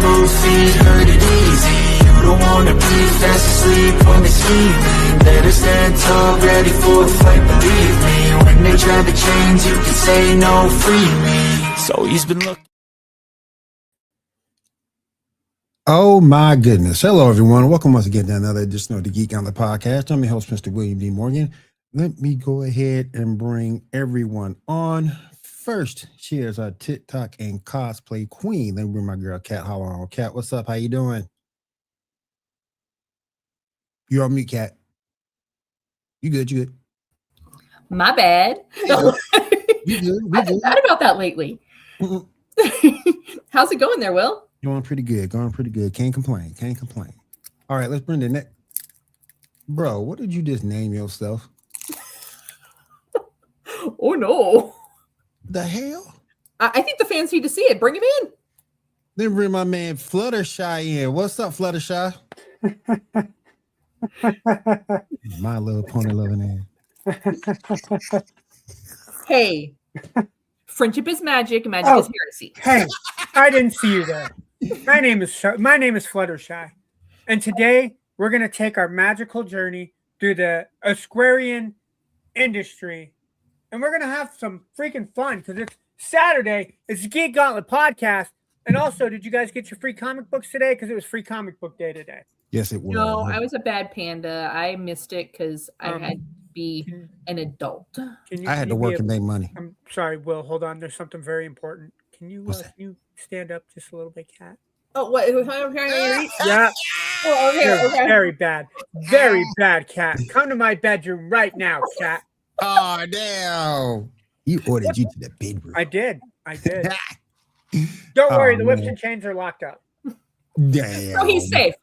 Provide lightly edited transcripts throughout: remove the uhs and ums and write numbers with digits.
both feet, hurt it easy. You don't wanna be fast asleep when they scheming. Better stand tall, ready for a fight, believe me. When they try to change, you can say no, free me. So he's been looking. Oh my goodness. Hello everyone. Welcome once again to another edition of the Geek Gauntlet podcast. I'm your host, Mr. William D. Morgan. Let me go ahead and bring everyone on. First, she is our TikTok and cosplay queen. Let me bring my girl Kat. How on, Kat? What's up? How you doing? You're on mute, Kat. You good? You good? My bad. You good? I've been mad about that lately. How's it going there, Will? Going pretty good. Can't complain. All right, let's bring the next. Bro, what did you just name yourself? Oh no. The hell? I think the fans need to see it. Bring him in. Then bring my man Fluttershy in. What's up, Fluttershy? My little pony loving ass. Hey, friendship is magic. Magic is heresy. Hey, I didn't see you there. My name is Fluttershy, and today we're gonna take our magical journey through the Aquarian industry, and we're gonna have some freaking fun because it's Saturday. It's the Geek Gauntlet podcast, and also, did you guys get your free comic books today? Because it was free comic book day today. Yes, it was. No, I was a bad panda. I missed it because I had to be an adult. I had to work and make money. I'm sorry, Will. Hold on. There's something very important. Can you stand up just a little bit, Kat? Oh, what? Yeah. Oh, okay. Very bad, Kat. Come to my bedroom right now, Kat. Oh, damn. You ordered you to the bedroom. I did. Don't worry, the whips and chains are locked up. Damn. So he's safe.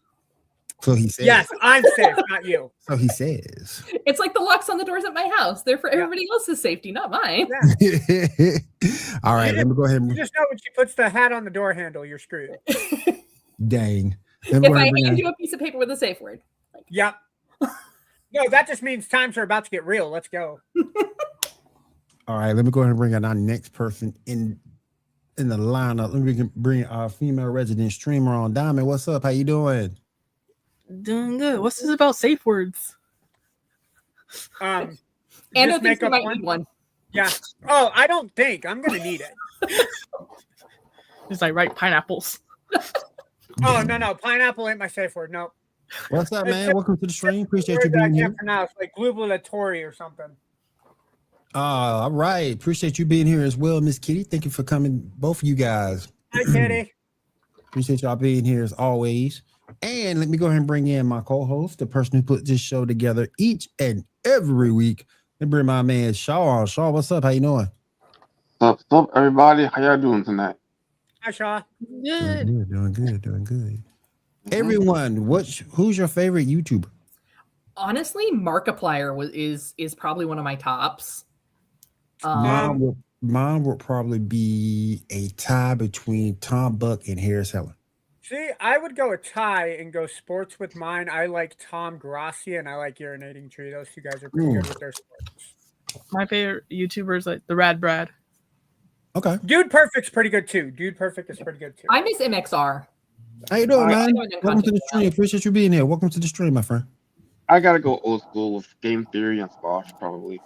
So he says. Yes, I'm safe, not you. So he says. It's like the locks on the doors at my house. They're for everybody else's safety, not mine. Yeah. All right, let me go ahead You just know when she puts the hat on the door handle, you're screwed. Dang. If I hand you a piece of paper with a safe word. Yep. No, that just means times are about to get real. Let's go. All right, let me go ahead and bring out our next person in the lineup. Let me bring our female resident streamer on. Diamond, what's up? How you doing? Doing good. What's this about safe words? And I think you might need one. Yeah. Oh, I don't think I'm gonna need it. It's like pineapples. Oh no, pineapple ain't my safe word. No. What's up, man? Welcome to the stream. Appreciate you being here. I can't pronounce, like glubulatori or something. All right. Appreciate you being here as well, Miss Kitty. Thank you for coming, both of you guys. Hi, Kitty. Appreciate y'all being here as always. And let me go ahead and bring in my co-host, the person who put this show together each and every week. Let me bring my man Shaw on. Shaw, what's up? How you doing? What's up, everybody? How y'all doing tonight? Hi, Shaw. Good. Doing good. Mm-hmm. Everyone, who's your favorite YouTuber? Honestly, Markiplier is probably one of my tops. Mine would probably be a tie between Tom Buck and Harris Heller. See, I would go a tie and go sports with mine. I like Tom Grassi and I like Urinating Tree. Those two guys are pretty good with their sports. My favorite YouTuber is like the Rad Brad. Okay. Dude Perfect's pretty good too. I miss MXR. How you doing, man? Welcome to the stream. Appreciate you being here. Welcome to the stream, my friend. I gotta go old school with Game Theory and Squash, probably.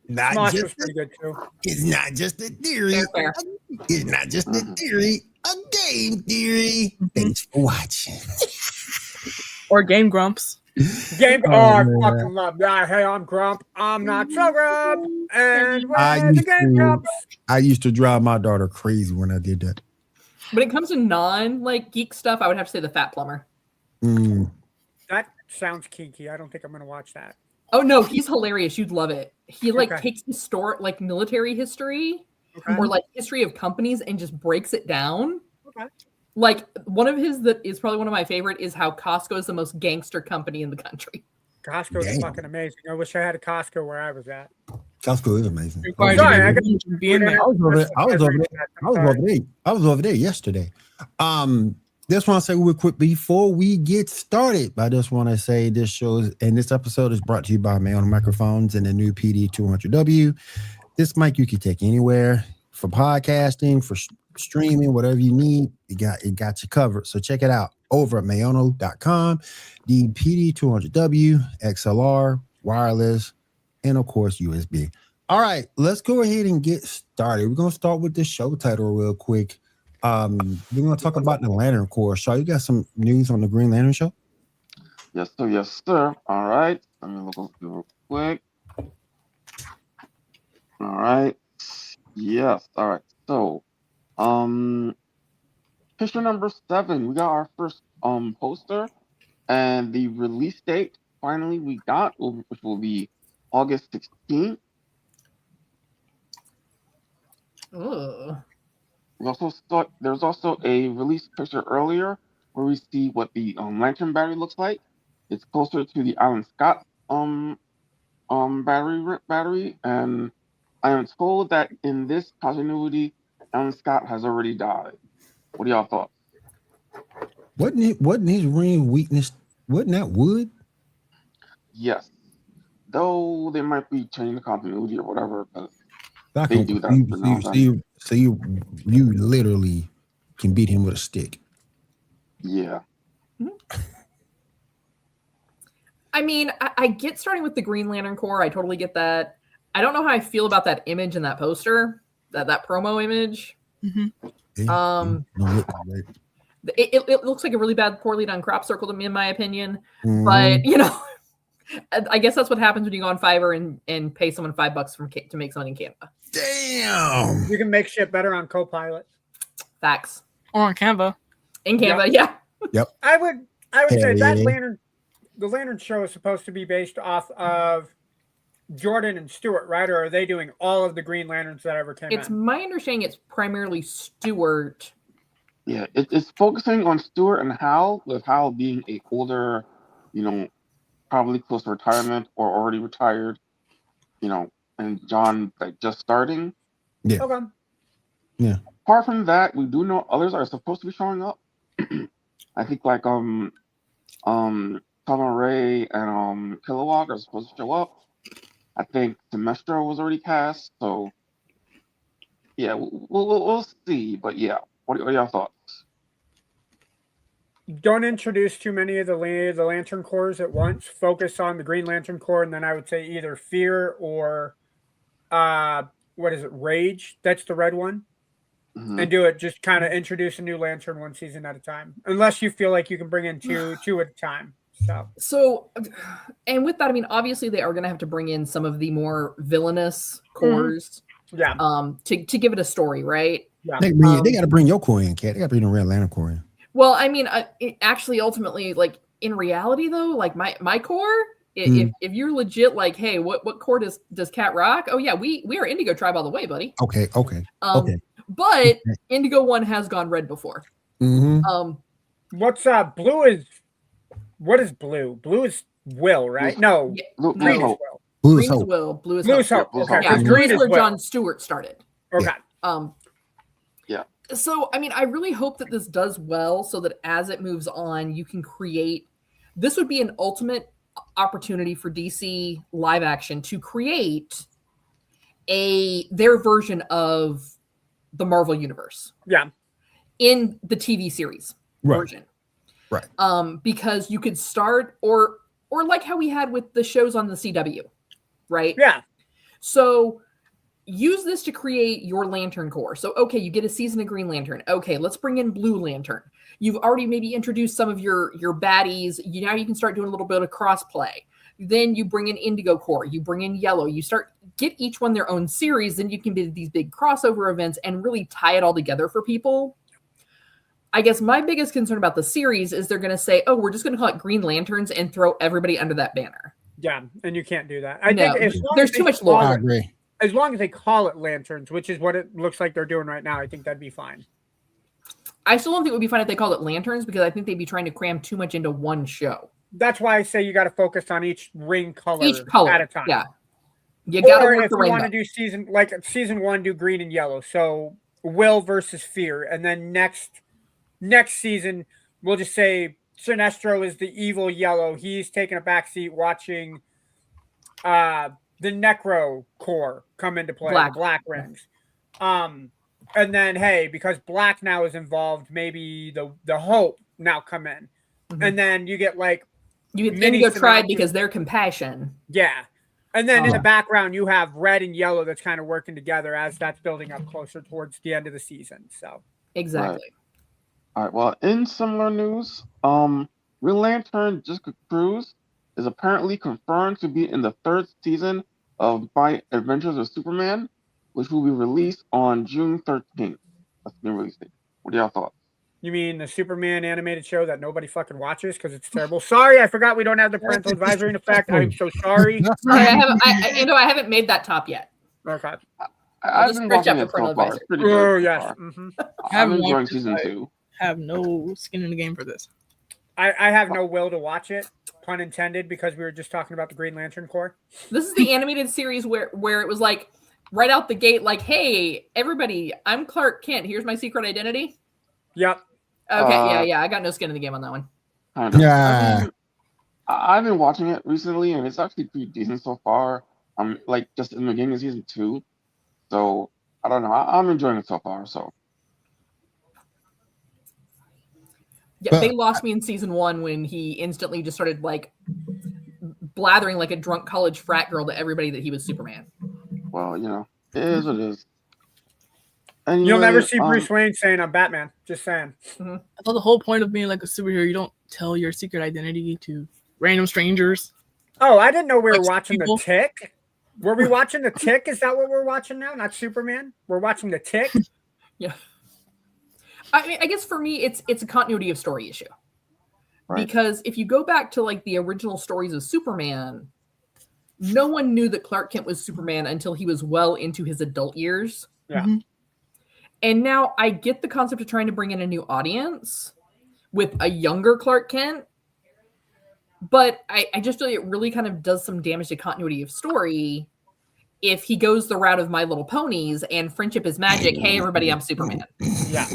Smosh was pretty good too. It's not just a theory. Fair. It's not just a theory. A game theory. Thanks for watching. Or Game Grumps. I fucking love that. Hey, I'm Grump. I'm not so Grump. And we're the Game Grumps. I used to drive my daughter crazy when I did that. When it comes to geek stuff, I would have to say the Fat Plumber. That sounds kinky. I don't think I'm gonna watch that. Oh no, he's hilarious. You'd love it. He takes military history or history of companies and just breaks it down. Okay. Like one of his that is probably one of my favorite is how Costco is the most gangster company in the country. Costco is fucking amazing. I wish I had a Costco where I was at. Costco is amazing. I was over there yesterday. Just want to say real quick before we get started, I just want to say this episode is brought to you by Man Microphones and the new PD200W. This mic you can take anywhere for podcasting, for streaming, whatever you need, it got you covered. So check it out over at mayono.com. The PD200W, XLR, wireless, and of course USB. All right, let's go ahead and get started. We're gonna start with the show title real quick. We're gonna talk about the Lantern Corps. Shaw, you got some news on the Green Lantern show? Yes, sir. Yes, sir. All right. Let me look up real quick. All right. Yes. All right. So, picture number 7. We got our first poster, and the release date finally we got, which will be August 16th. Ooh. There's also a release picture earlier where we see what the lantern battery looks like. It's closer to the Alan Scott battery, and I am told that in this continuity, Alan Scott has already died. What are y'all thoughts? Wasn't his ring weakness? Wasn't that wood? Yes, though they might be changing the continuity or whatever, because they do that. So you literally can beat him with a stick. Yeah. I mean, I get starting with the Green Lantern Corps. I totally get that. I don't know how I feel about that image in that poster, that promo image. It looks like a really bad, poorly done crop circle to me, in my opinion. But I guess that's what happens when you go on Fiverr and pay someone $5 to make something in Canva. Damn. You can make shit better on Copilot. Facts. Or on Canva. In Canva, yeah. Yep. I would say that yeah. the Lantern show is supposed to be based off of Jordan and Stewart, right? Or are they doing all of the Green Lanterns that ever came out? It's my understanding it's primarily Stewart. Yeah, it's focusing on Stewart and Hal, with Hal being a older, probably close to retirement or already retired, and John just starting. Yeah. Okay. Yeah. Apart from that, we do know others are supposed to be showing up. I think Tama Ray and Kilowog are supposed to show up. I think Semestro was already cast, so yeah, we'll see. But yeah, what are y'all thoughts? Don't introduce too many of the Lantern Corps at once. Focus on the Green Lantern Corps, and then I would say either Fear or what is it, Rage? That's the red one. And do it. Just kind of introduce a new Lantern one season at a time, unless you feel like you can bring in two at a time. So, and with that, I mean, obviously they are going to have to bring in some of the more villainous cores, to give it a story, right? Yeah, they got to bring your core in, Kat. They got to bring the Red Lantern core in. Well, I mean, actually, ultimately, like in reality, though, like my core, if you're legit, like, hey, what core does Cat rock? Oh yeah, we are Indigo Tribe all the way, buddy. Okay. But Indigo 1 has gone red before. What's blue is? What is blue? Blue is Will, right? No, green is Will. Blue is Hope. Will. Blue is Hope. Okay, yeah, green is where John Stewart started. Okay. Yeah. So, I mean, I really hope that this does well, so that as it moves on, you can create. This would be an ultimate opportunity for DC live action to create their version of the Marvel universe. Yeah. In the TV series version. Right. Because you could start or like how we had with the shows on the CW, right? Yeah. So use this to create your Lantern Corps. So, okay, you get a season of Green Lantern. Okay, let's bring in Blue Lantern. You've already maybe introduced some of your baddies. Now you can start doing a little bit of crossplay. Then you bring in Indigo Corps. You bring in Yellow. You get each one their own series. Then you can do these big crossover events and really tie it all together for people. I guess my biggest concern about the series is they're going to say, oh, we're just going to call it Green Lanterns and throw everybody under that banner. Yeah, and you can't do that. There's too much lore. I agree. As long as they call it Lanterns, which is what it looks like they're doing right now, I think that'd be fine. I still don't think it would be fine if they called it Lanterns, because I think they'd be trying to cram too much into one show. That's why I say you got to focus on each ring color at a time. Yeah. You got to work if the you rainbow. want to do season 1, do green and yellow. So Will versus Fear. And then next season, we'll just say Sinestro is the evil yellow. He's taking a backseat watching the Necro Corps come into play, the Black Rings. And then, hey, because Black now is involved, maybe the Hope now come in. Mhm. And then you get like You get mini Indigo Tribe synopsis. because they're compassion. Yeah. And then in Yeah. the background, you have Red and Yellow that's kind of working together as that's building up closer towards the end of the season. So Exactly. All right. Well, in similar news, Green Lantern Jessica Cruz is apparently confirmed to be in the 3rd season of My Adventures of Superman, which will be released on June 13th. That's the release date. What are y'all thoughts? you mean the Superman animated show that nobody fucking watches because it's terrible? Sorry, I forgot we don't have the parental advisory in effect. I'm so sorry. Sorry, I haven't made that top yet. Okay. I've just been stretch watching out it the so parental far. advisory. It's pretty good. Oh so yes. far. Mhm. I'm watched enjoying it, season but 2. Have no skin in the game for this. I have no will to watch it, pun intended, because we were just talking about the Green Lantern Corps. This is the animated series where it was like right out the gate, like, hey, everybody, I'm Clark Kent. Here's my secret identity. Yep. Okay, yeah. I got no skin in the game on that one. Kind of. Yeah. I've been watching it recently, and it's actually pretty decent so far. I'm like just in the beginning of season 2, so I don't know. I'm enjoying it so far. So Yeah, But- they lost me in season 1 when he instantly just started like blathering like a drunk college frat girl to everybody that he was Superman. well, it is what it is. Anyway, You'll never see Bruce Wayne saying I'm Batman. Just saying. I thought the whole point of being like a superhero, you don't tell your secret identity to random strangers. Oh, I didn't know we were Like watching people? The Tick. Were we watching The Tick? Is that what we're watching now? Not Superman? We're watching The Tick? Yeah. I mean, I guess for me, it's a continuity of story issue. Right. Because if you go back to like the original stories of Superman, no one knew that Clark Kent was Superman until he was well into his adult years. Yeah. Mhm. And now I get the concept of trying to bring in a new audience with a younger Clark Kent. But I just feel like it really kind of does some damage to continuity of story if he goes the route of My Little Ponies and friendship is magic. Hey, everybody, I'm Superman. Yeah.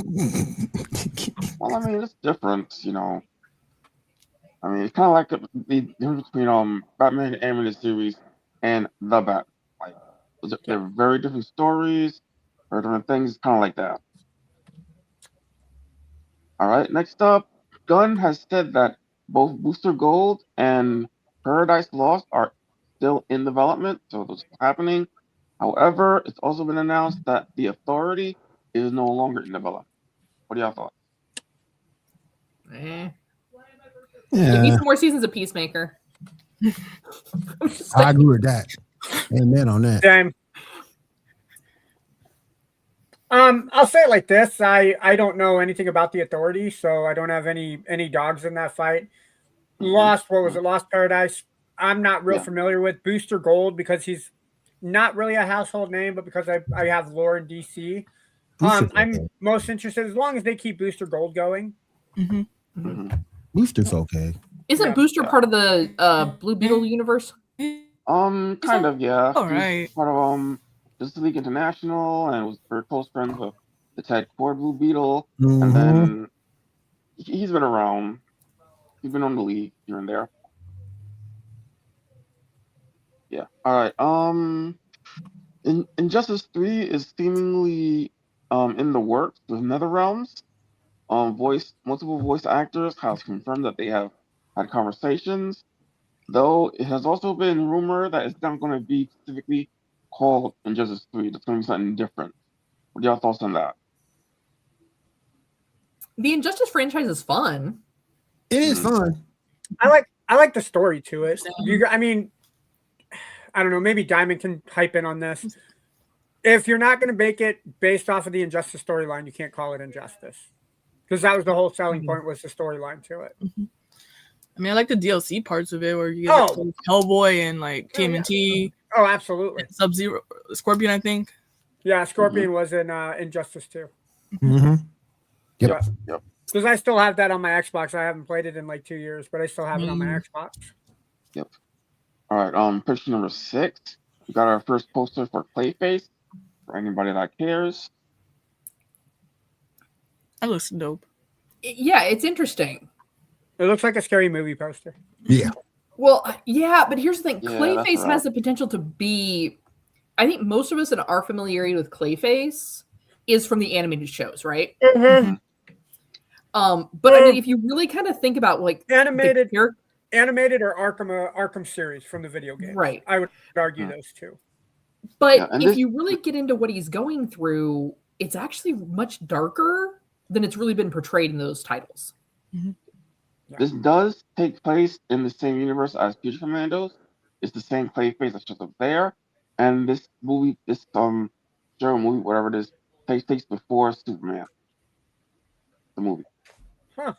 Well, I mean, it's different, I mean, it's kind of like the difference between Batman the animated series and the Bat. Like, they're very different stories, very different things, kind of like that. All right, next up, Gunn has said that both Booster Gold and Paradise Lost are still in development, so those are happening. However, it's also been announced that the Authority is no longer in development. What do y'all thought? Give me Yeah, some more seasons of Peacemaker. I'm just I like, agree with that. Amen on that. Same. I'll say it like this. I don't know anything about the Authority, so I don't have any dogs in that fight. Lost, what was it? Lost Paradise. I'm not real Yeah. familiar with Booster Gold because he's not really a household name, but because I have lore in DC. Booster's I'm okay. most interested as long as they keep Booster Gold going. Mhm. Booster's okay. isn't Yeah. Booster part of the Blue Beetle universe? Kind of, yeah. All He's right. part of Justice League International and was very close friends with the Ted Core Blue Beetle. Mhm. And then he's been around. He's been on the league here and there. Yeah. All right. Injustice 3 is seemingly in the works with NetherRealms. Multiple voice actors have confirmed that they have had conversations. Though it has also been rumored that it's not going to be specifically called Injustice 3. It's going to be something different. What are y'all thoughts on that? The Injustice franchise is fun. It is fun. I like the story to it. I mean, I don't know. Maybe Diamond can hype in on this. If you're not going to make it based off of the Injustice storyline, you can't call it Injustice, because that was the whole selling point, was the storyline to it. I mean, I like the DLC parts of it where you get like, Hellboy and like TMNT, Oh, absolutely. Sub-Zero, Scorpion, I think. Yeah, Scorpion was in Injustice too. Mm-hmm. Yep. Because I still have that on my Xbox. I haven't played it in like 2 years, but I still have it on my Xbox. Yep. All right. Picture number 6. We got our first poster for Clayface. For anybody that cares. That looks dope. Yeah, it's interesting. It looks like a scary movie poster. Yeah. Well, yeah, but here's the thing. Yeah, Clayface that's has the potential to be, I think most of us that are familiar with Clayface is from the animated shows, right? Mhm. But I mean, if you really kind of think about like Animated, the animated or Arkham series from the video game. Right. I would argue those two. But Yeah, and if this- you really get into what he's going through, it's actually much darker than it's really been portrayed in those titles. This does take place in the same universe as Future Commandos. It's the same Clayface that's just up there. And this movie, this show movie, whatever it is, takes place before Superman. The movie. Huh.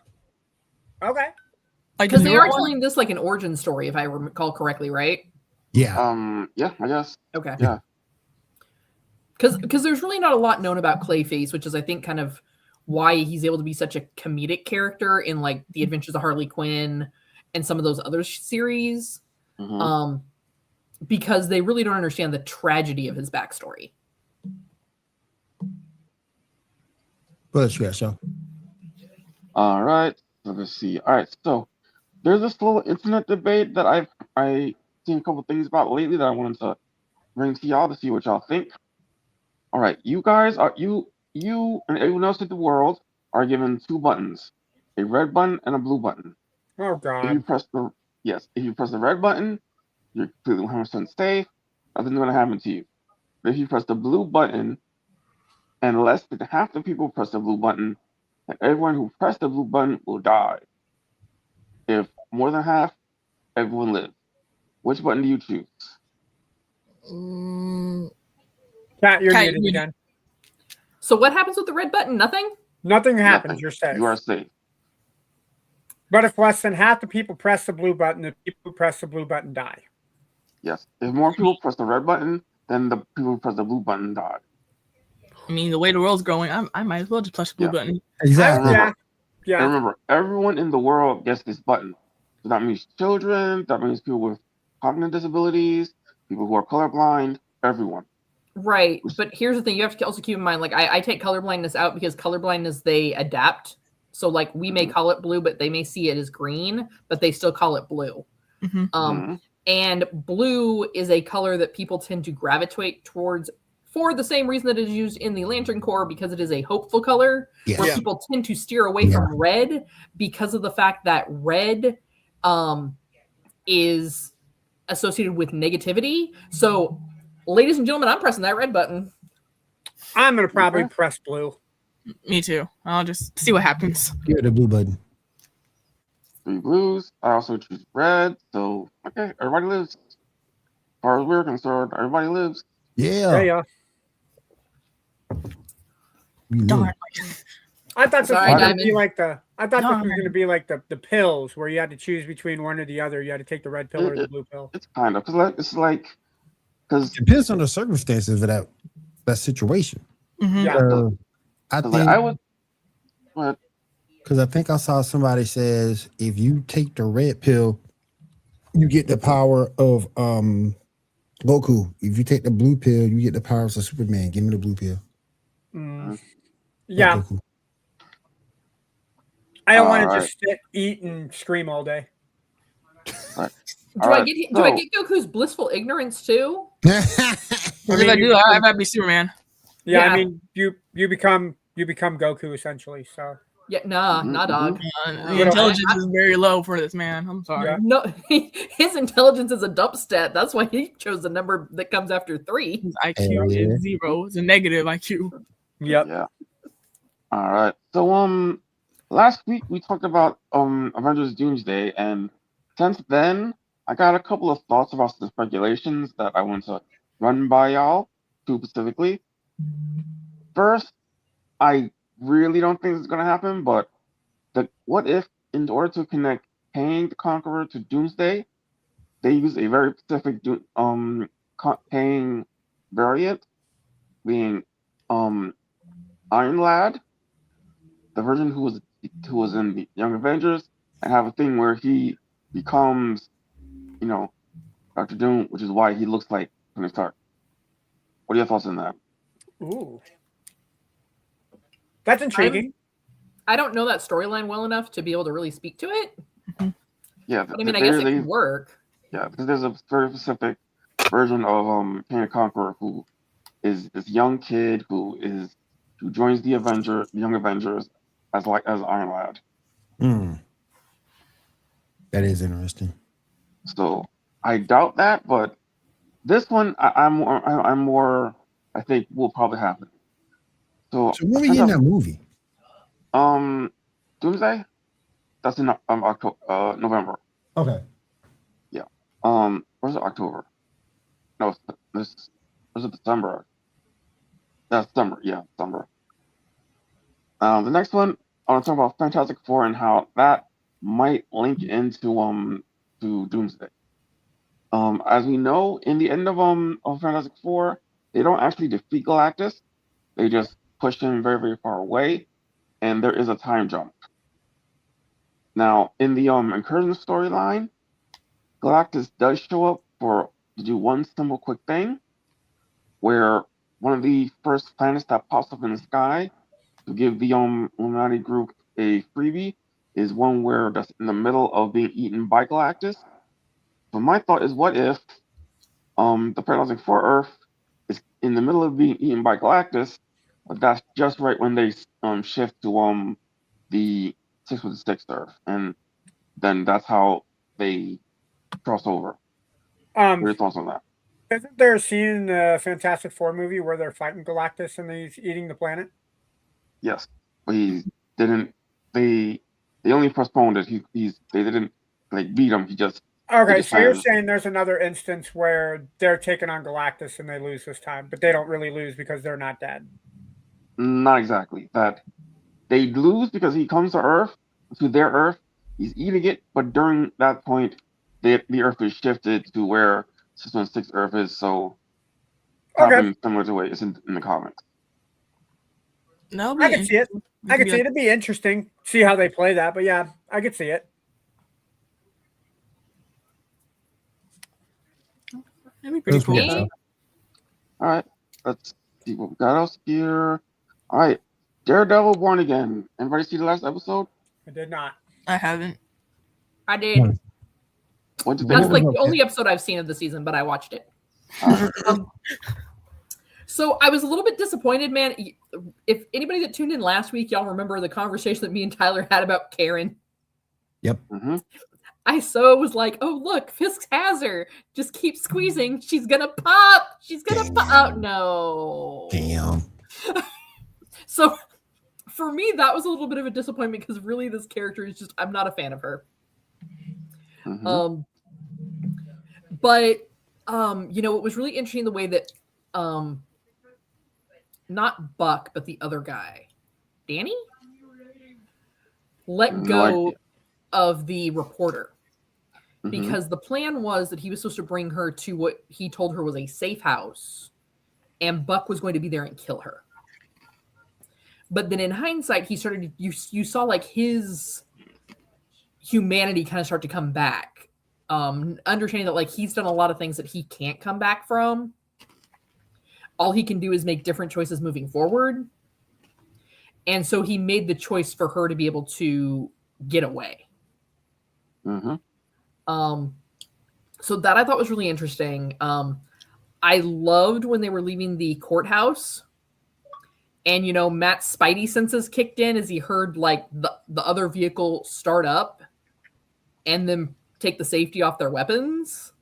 Okay. Like Because the they newer are one? telling this like an origin story, if I recall correctly, right? Yeah. Yeah, I guess. Okay. Yeah. Because there's really not a lot known about Clayface, which is I think kind of why he's able to be such a comedic character in like the Adventures of Harley Quinn and some of those other series. Mhm. Because they really don't understand the tragedy of his backstory. What else you got, Sean? All right. So let's see. All right. So there's this little internet debate that I seen a couple things about lately that I wanted to bring to y'all to see what y'all think. All right, you guys are you and everyone else in the world are given two buttons, a red button and a blue button. Oh If God. you press the red button, you're completely 100% safe. Nothing's gonna happen to you. But if you press the blue button, and less than half the people press the blue button, then everyone who pressed the blue button will die. If more than half, everyone lives. Which button do you choose? Cat, you're Cat, muted you're again. So what happens with the red button? Nothing? Nothing happens. Nothing. You're safe. You are safe. But if less than half the people press the blue button, the people who press the blue button die. Yes. If more people press the red button, then the people who press the blue button die. I mean, the way the world's going, I might as well just push the blue Yeah. button. Exactly. Yeah. And Yeah. remember, everyone in the world gets this button. So that means children, that means people with cognitive disabilities, people who are colorblind, everyone. Right. But here's the thing. You have to also keep in mind, like I take colorblindness out because colorblindness, they adapt. So like we may call it blue, but they may see it as green, but they still call it blue. Mhm. Mhm. And blue is a color that people tend to gravitate towards for the same reason that it is used in the Lantern Corps, because it is a hopeful color, Yes. where Yeah. people tend to steer away from red because of the fact that red is associated with negativity. So, ladies and gentlemen, I'm pressing that red button. I'm gonna probably press blue. Me too. I'll just see what happens. Give it the blue button. 3 blues. I also choose red. So, okay, everybody lives. As far as we're concerned, everybody lives. Yeah. Yeah. We live. Darn. I thought this Sorry, was gonna be Diamond. like the. I thought this was Darn. gonna be like the pills where you had to choose between one or the other. You had to take the red pill or the blue pill. It's kind of, because Depends on the circumstances of that situation. Mhm. Yeah. I like, think I would, but because I think I saw somebody says if you take the red pill, you get the power of Goku. If you take the blue pill, you get the powers of Superman. Give me the blue pill. Mm. Yeah, Goku. I don't want to Alright. just sit, eat, and scream all day. Do Alright, I get so- Goku's blissful ignorance too? If I do, I might be Superman. Yeah, Yeah. I mean, you become Goku essentially. So Yeah, nah, Mhm, dog. The intelligence is very low for this man. I'm sorry. Yeah. No, his intelligence is a dump stat. That's why he chose the number that comes after 3. His IQ Hell yeah. is 0. It's a negative IQ. yep. Yeah. All right. So last week we talked about Avengers Doomsday, and since then I got a couple of thoughts about the speculations that I want to run by y'all, two specifically. First, I really don't think it's gonna happen, but what if in order to connect Kang the Conqueror to Doomsday, they use a very specific Kang variant, being Iron Lad, the version who was in the Young Avengers, and have a thing where he becomes, Dr. Doom, which is why he looks like Tony Stark. What are your thoughts on that? Ooh, that's intriguing. I don't know that storyline well enough to be able to really speak to it. Yeah, But I mean, I guess it could work. Yeah, because there's a very specific version of Kang the Conqueror who is this young kid who is who joins the Young Avengers as Iron Lad. That is interesting. So I doubt that, but this one I'm more I think will probably happen. So when we getting that movie? Doomsday. That's in October, November. Okay. Yeah. Where's it? October? No, was it December? That's December. Yeah, December. The next one I want to talk about Fantastic Four and how that might link into to Doomsday. As we know, in the end of Fantastic Four, they don't actually defeat Galactus. They just push him very, very far away, and there is a time jump. Now, in the Incursion storyline, Galactus does show up to do one simple quick thing, where one of the first planets that pops up in the sky to give the Illuminati group a freebie is one where that's in the middle of being eaten by Galactus. So my thought is, what if the Fantastic Four Earth is in the middle of being eaten by Galactus, but that's just right when they shift to the 616 Earth, and then that's how they cross over. What are your thoughts on that? Isn't there a scene in the Fantastic Four movie where they're fighting Galactus and he's eating the planet? Yes, but he didn't. They only postponed it. They didn't beat him. He just. Okay, so you're saying there's another instance where they're taking on Galactus and they lose this time, but they don't really lose because they're not dead. Not exactly. That they lose because he comes to Earth, to their Earth. He's eating it, but during that point, the Earth is shifted to where 616 Earth is. So, happened similar to what it's in the comics. I can see it. I can see it. It'd be interesting. See how they play that, but yeah, I could see it. That'd be pretty cool. All right, let's see what we got else here. All right, Daredevil Born Again. Anybody see the last episode? I did not. I haven't. I did. What did That's the only episode I've seen of the season, but I watched it. So I was a little bit disappointed, man. If anybody that tuned in last week, y'all remember the conversation that me and Tyler had about Karen. Yep. Mm-hmm. I was like, oh, look, Fisk has her. Just keep squeezing. She's going to pop. She's going to pop. Oh, no. Damn. So for me, that was a little bit of a disappointment because really this character is I'm not a fan of her. Mm-hmm. But it was really interesting the way that not Buck, but the other guy, Danny, let go of the reporter. Because the plan was that he was supposed to bring her to what he told her was a safe house, and Buck was going to be there and kill her. But then in hindsight, he started, you saw his humanity kind of start to come back. Understanding that he's done a lot of things that he can't come back from. All he can do is make different choices moving forward. And so he made the choice for her to be able to get away. Mm-hmm. So that I thought was really interesting. I loved when they were leaving the courthouse and, Matt's spidey senses kicked in as he heard the other vehicle start up and then take the safety off their weapons.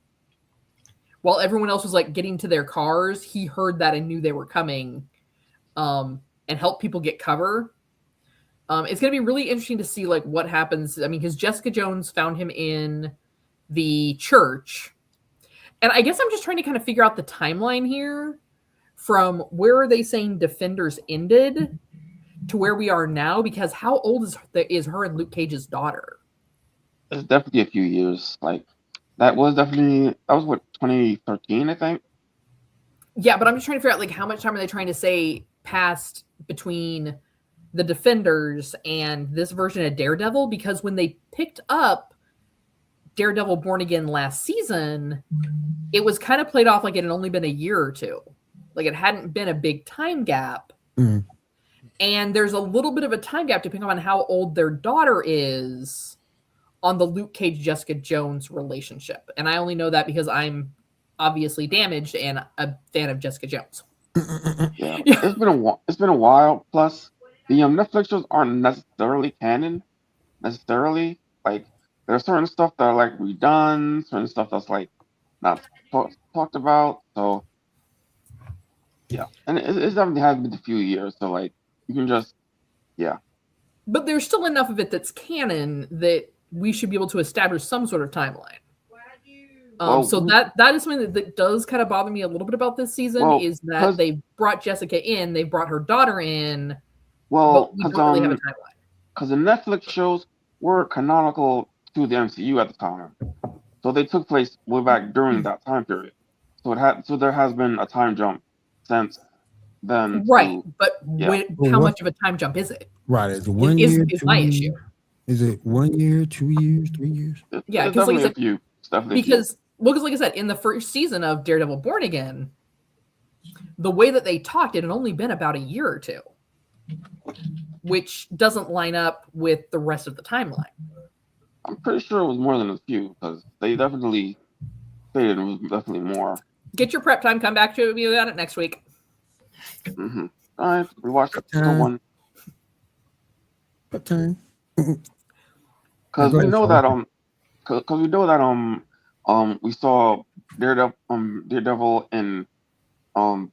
While everyone else was getting to their cars, he heard that and knew they were coming, and helped people get cover. It's going to be really interesting to see what happens. I mean, because Jessica Jones found him in the church. And I guess I'm just trying to kind of figure out the timeline here from where are they saying Defenders ended to where we are now, because how old is her and Luke Cage's daughter? It's definitely a few years. That was what, 2013, I think. Yeah, but I'm just trying to figure out how much time are they trying to say passed between the Defenders and this version of Daredevil, because when they picked up Daredevil Born Again last season, it was kind of played off like it had only been a year or two. It hadn't been a big time gap. Mm-hmm. And there's a little bit of a time gap depending on how old their daughter is on the Luke Cage, Jessica Jones relationship. And I only know that because I'm obviously damaged and a fan of Jessica Jones. Yeah, Yeah. it's been a while. Plus, the Netflix shows aren't necessarily canon. Necessarily, like there's certain stuff that are like redone, certain stuff that's like not talked about. So yeah, and it's definitely has been a few years. So like you can just yeah. But there's still enough of it that's canon that we should be able to establish some sort of timeline. Well, So that is something that does kind of bother me a little bit about this season is that they brought Jessica in, they brought her daughter in, but we don't really have a timeline. Because the Netflix shows were canonical to the MCU at the time, so they took place way back during that time period. So there has been a time jump since then. Right, but yeah. How much of a time jump is it? Right, is it 1 year? Is my issue. Is it 1 year, 2 years, 3 years? Yeah, because like I said, because like I said, in the first season of Daredevil Born Again, the way that they talked, it had only been about a year or two, which doesn't line up with the rest of the timeline. I'm pretty sure it was more than a few because they definitely stated it was definitely more. Get your prep time. Come back to me about it next week. Mm-hmm. All right, we watched episode 1. What time? Because we know that we saw Daredevil in what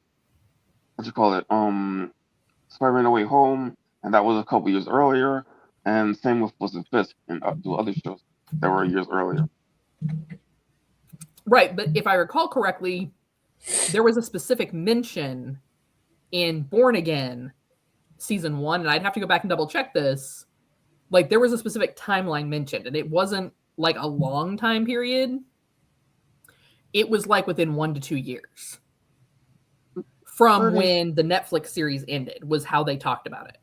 you call it Spider-Man No Way Home, and that was a couple years earlier, and same with Wilson Fisk and two other shows that were years earlier. Right, but if I recall correctly, there was a specific mention in Born Again season 1, and I'd have to go back and double check this. Like there was a specific timeline mentioned, and it wasn't like a long time period. It was like within 1 to 2 years from when the Netflix series ended was how they talked about it.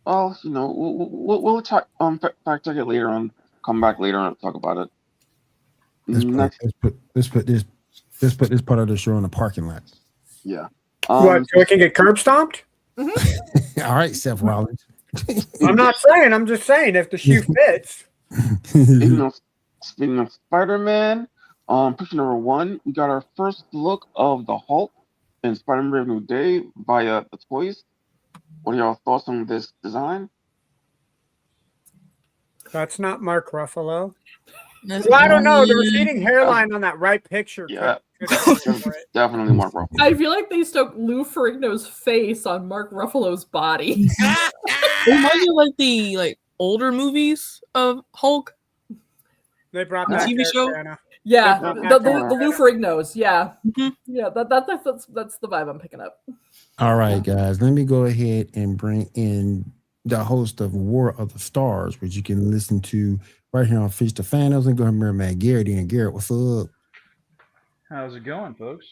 Well, we'll fact check it later on. Come back later and talk about it. Let's put this part of the show in the parking lot. Yeah. What? So we can get curb stomped? Mm-hmm. All right, Seth Rollins. I'm not saying. I'm just saying if the shoe fits. Speaking of Spider-Man, picture number 1, we got our first look of the Hulk in Spider-Man Brave New Day via the toys. What are y'all thoughts on this design? That's not Mark Ruffalo. Well, I don't know. The receding hairline on that right picture. Yeah, definitely Mark Ruffalo. I feel like they stuck Lou Ferrigno's face on Mark Ruffalo's body. It reminds me of like the older movies of Hulk. They brought the that TV show. Yeah, the Lou Ferrignos. Yeah, mm-hmm. Yeah. That's the vibe I'm picking up. All right, guys. Let me go ahead and bring in the host of War of the Stars, which you can listen to right here on Feast of Fanos, and go ahead and bring Matt Garrett in. Garrett, what's up? How's it going, folks?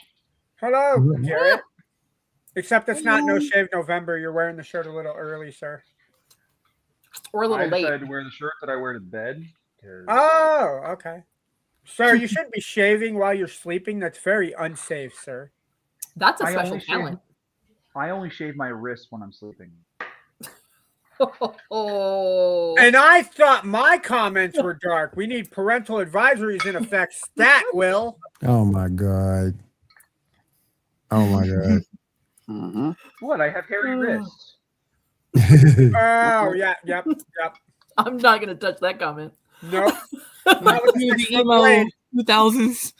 Hello, Garrett. Except it's not No Shave November. You're wearing the shirt a little early, sir. Or a little late. I decided to wear the shirt that I wear to bed. Oh, okay. Sir, you shouldn't be shaving while you're sleeping. That's very unsafe, sir. That's a special talent. I only shave my wrists when I'm sleeping. Oh. And I thought my comments were dark. We need parental advisories in effect. Stat, Will. Oh, my God. Oh, my God. Mm-hmm. What? I have hairy wrists. Oh, yeah, yep. I'm not going to touch that comment. Nope. Not with the 6-foot blade. 2000s.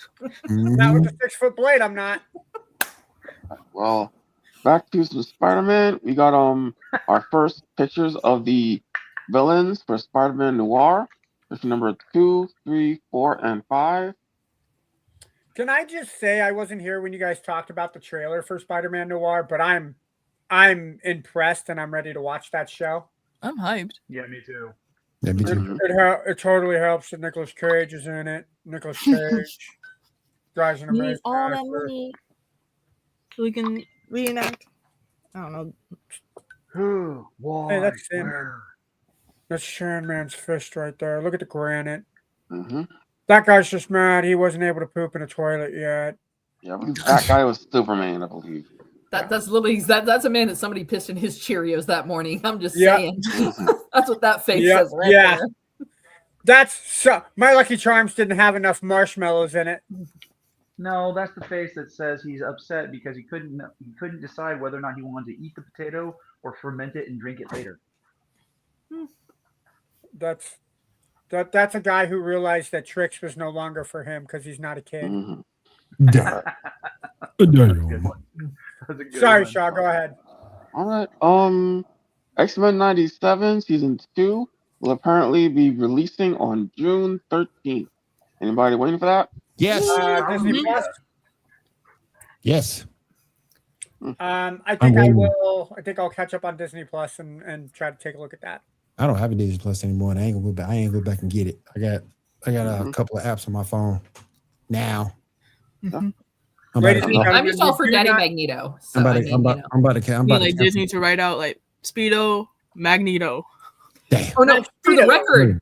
Not with the 6-foot blade, I'm not. Well, back to some Spider-Man. We got our first pictures of the villains for Spider-Man Noir. Picture number 2, 3, 4, and 5. Can I just say I wasn't here when you guys talked about the trailer for Spider-Man Noir, but I'm impressed and I'm ready to watch that show. I'm hyped. Yeah, me too. Yeah, me too. It totally helps that Nicolas Cage is in it. Nicolas Cage drives an amazing all that actor. money so we can reenact. I don't know. Who? Why? Hey, that's Sandman. That's Sandman's fist right there. Look at the granite. Mm-hmm. That guy's just mad he wasn't able to poop in a toilet yet. Yeah, that guy was Superman, I believe. That's literally that's a man that somebody pissed in his Cheerios that morning. I'm just saying. That's what that face says right there. That's so. My Lucky Charms didn't have enough marshmallows in it. No, that's the face that says he's upset because he couldn't decide whether or not he wanted to eat the potato or ferment it and drink it later. That's a guy who realized that Trix was no longer for him because he's not a kid. Mm-hmm. Damn. Good one. That's a good Sorry, one. Shaw. Go ahead. All right. X-Men 97 season 2 will apparently be releasing on June 13th. Anybody waiting for that? Yes. Disney Hallelujah. Plus. Yes. I think waiting. will. I think I'll catch up on Disney Plus and try to take a look at that. I don't have a Disney Plus anymore, and I ain't gonna go back and get it. I got a couple of apps on my phone now. Mm-hmm. Ladies and gentlemen, I'm just all for do Daddy not- Magneto. So I'm I about mean, you know. to I mean, like Disney to write out like Speedo, Magneto. Damn. Oh no! For the Speedo. record,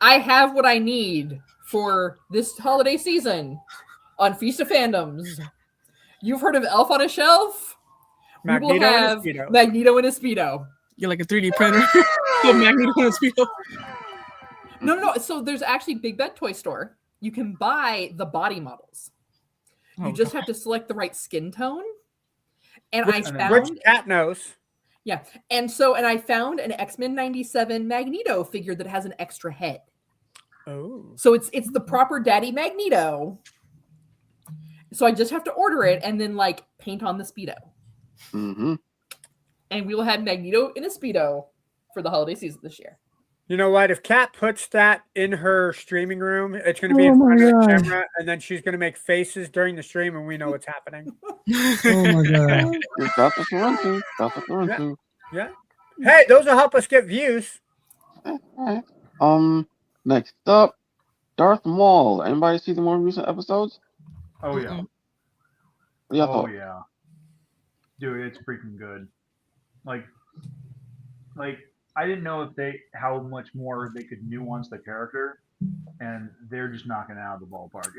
I have what I need for this holiday season on Feast of Fandoms. You've heard of Elf on a Shelf? We will Magneto and a have Speedo. Magneto in a Speedo. You're like a 3D printer. Put Magneto in a Speedo. No. So there's actually Big Bad Toy Store. You can buy the body models. You Oh, just have to select the right skin tone. And I Which found cat knows. Yeah. And I found an X-Men 97 Magneto figure that has an extra head. Oh. So it's the proper Daddy Magneto. So I just have to order it and then like paint on the Speedo. Mm-hmm. And we will have Magneto in a Speedo for the holiday season this year. You know what? If Kat puts that in her streaming room, it's going to be Oh in my front of the God. camera, and then she's going to make faces during the stream, and we know what's happening. Oh my god. That's what you're into. That's what you're into. Yeah. Hey, those will help us get views. All right. Next up, Darth Maul. Anybody see the more recent episodes? Oh yeah. Mm-mm. What do y'all Oh thought? yeah. Dude, it's freaking good. Like I didn't know how much more they could nuance the character, and they're just knocking it out of the ballpark.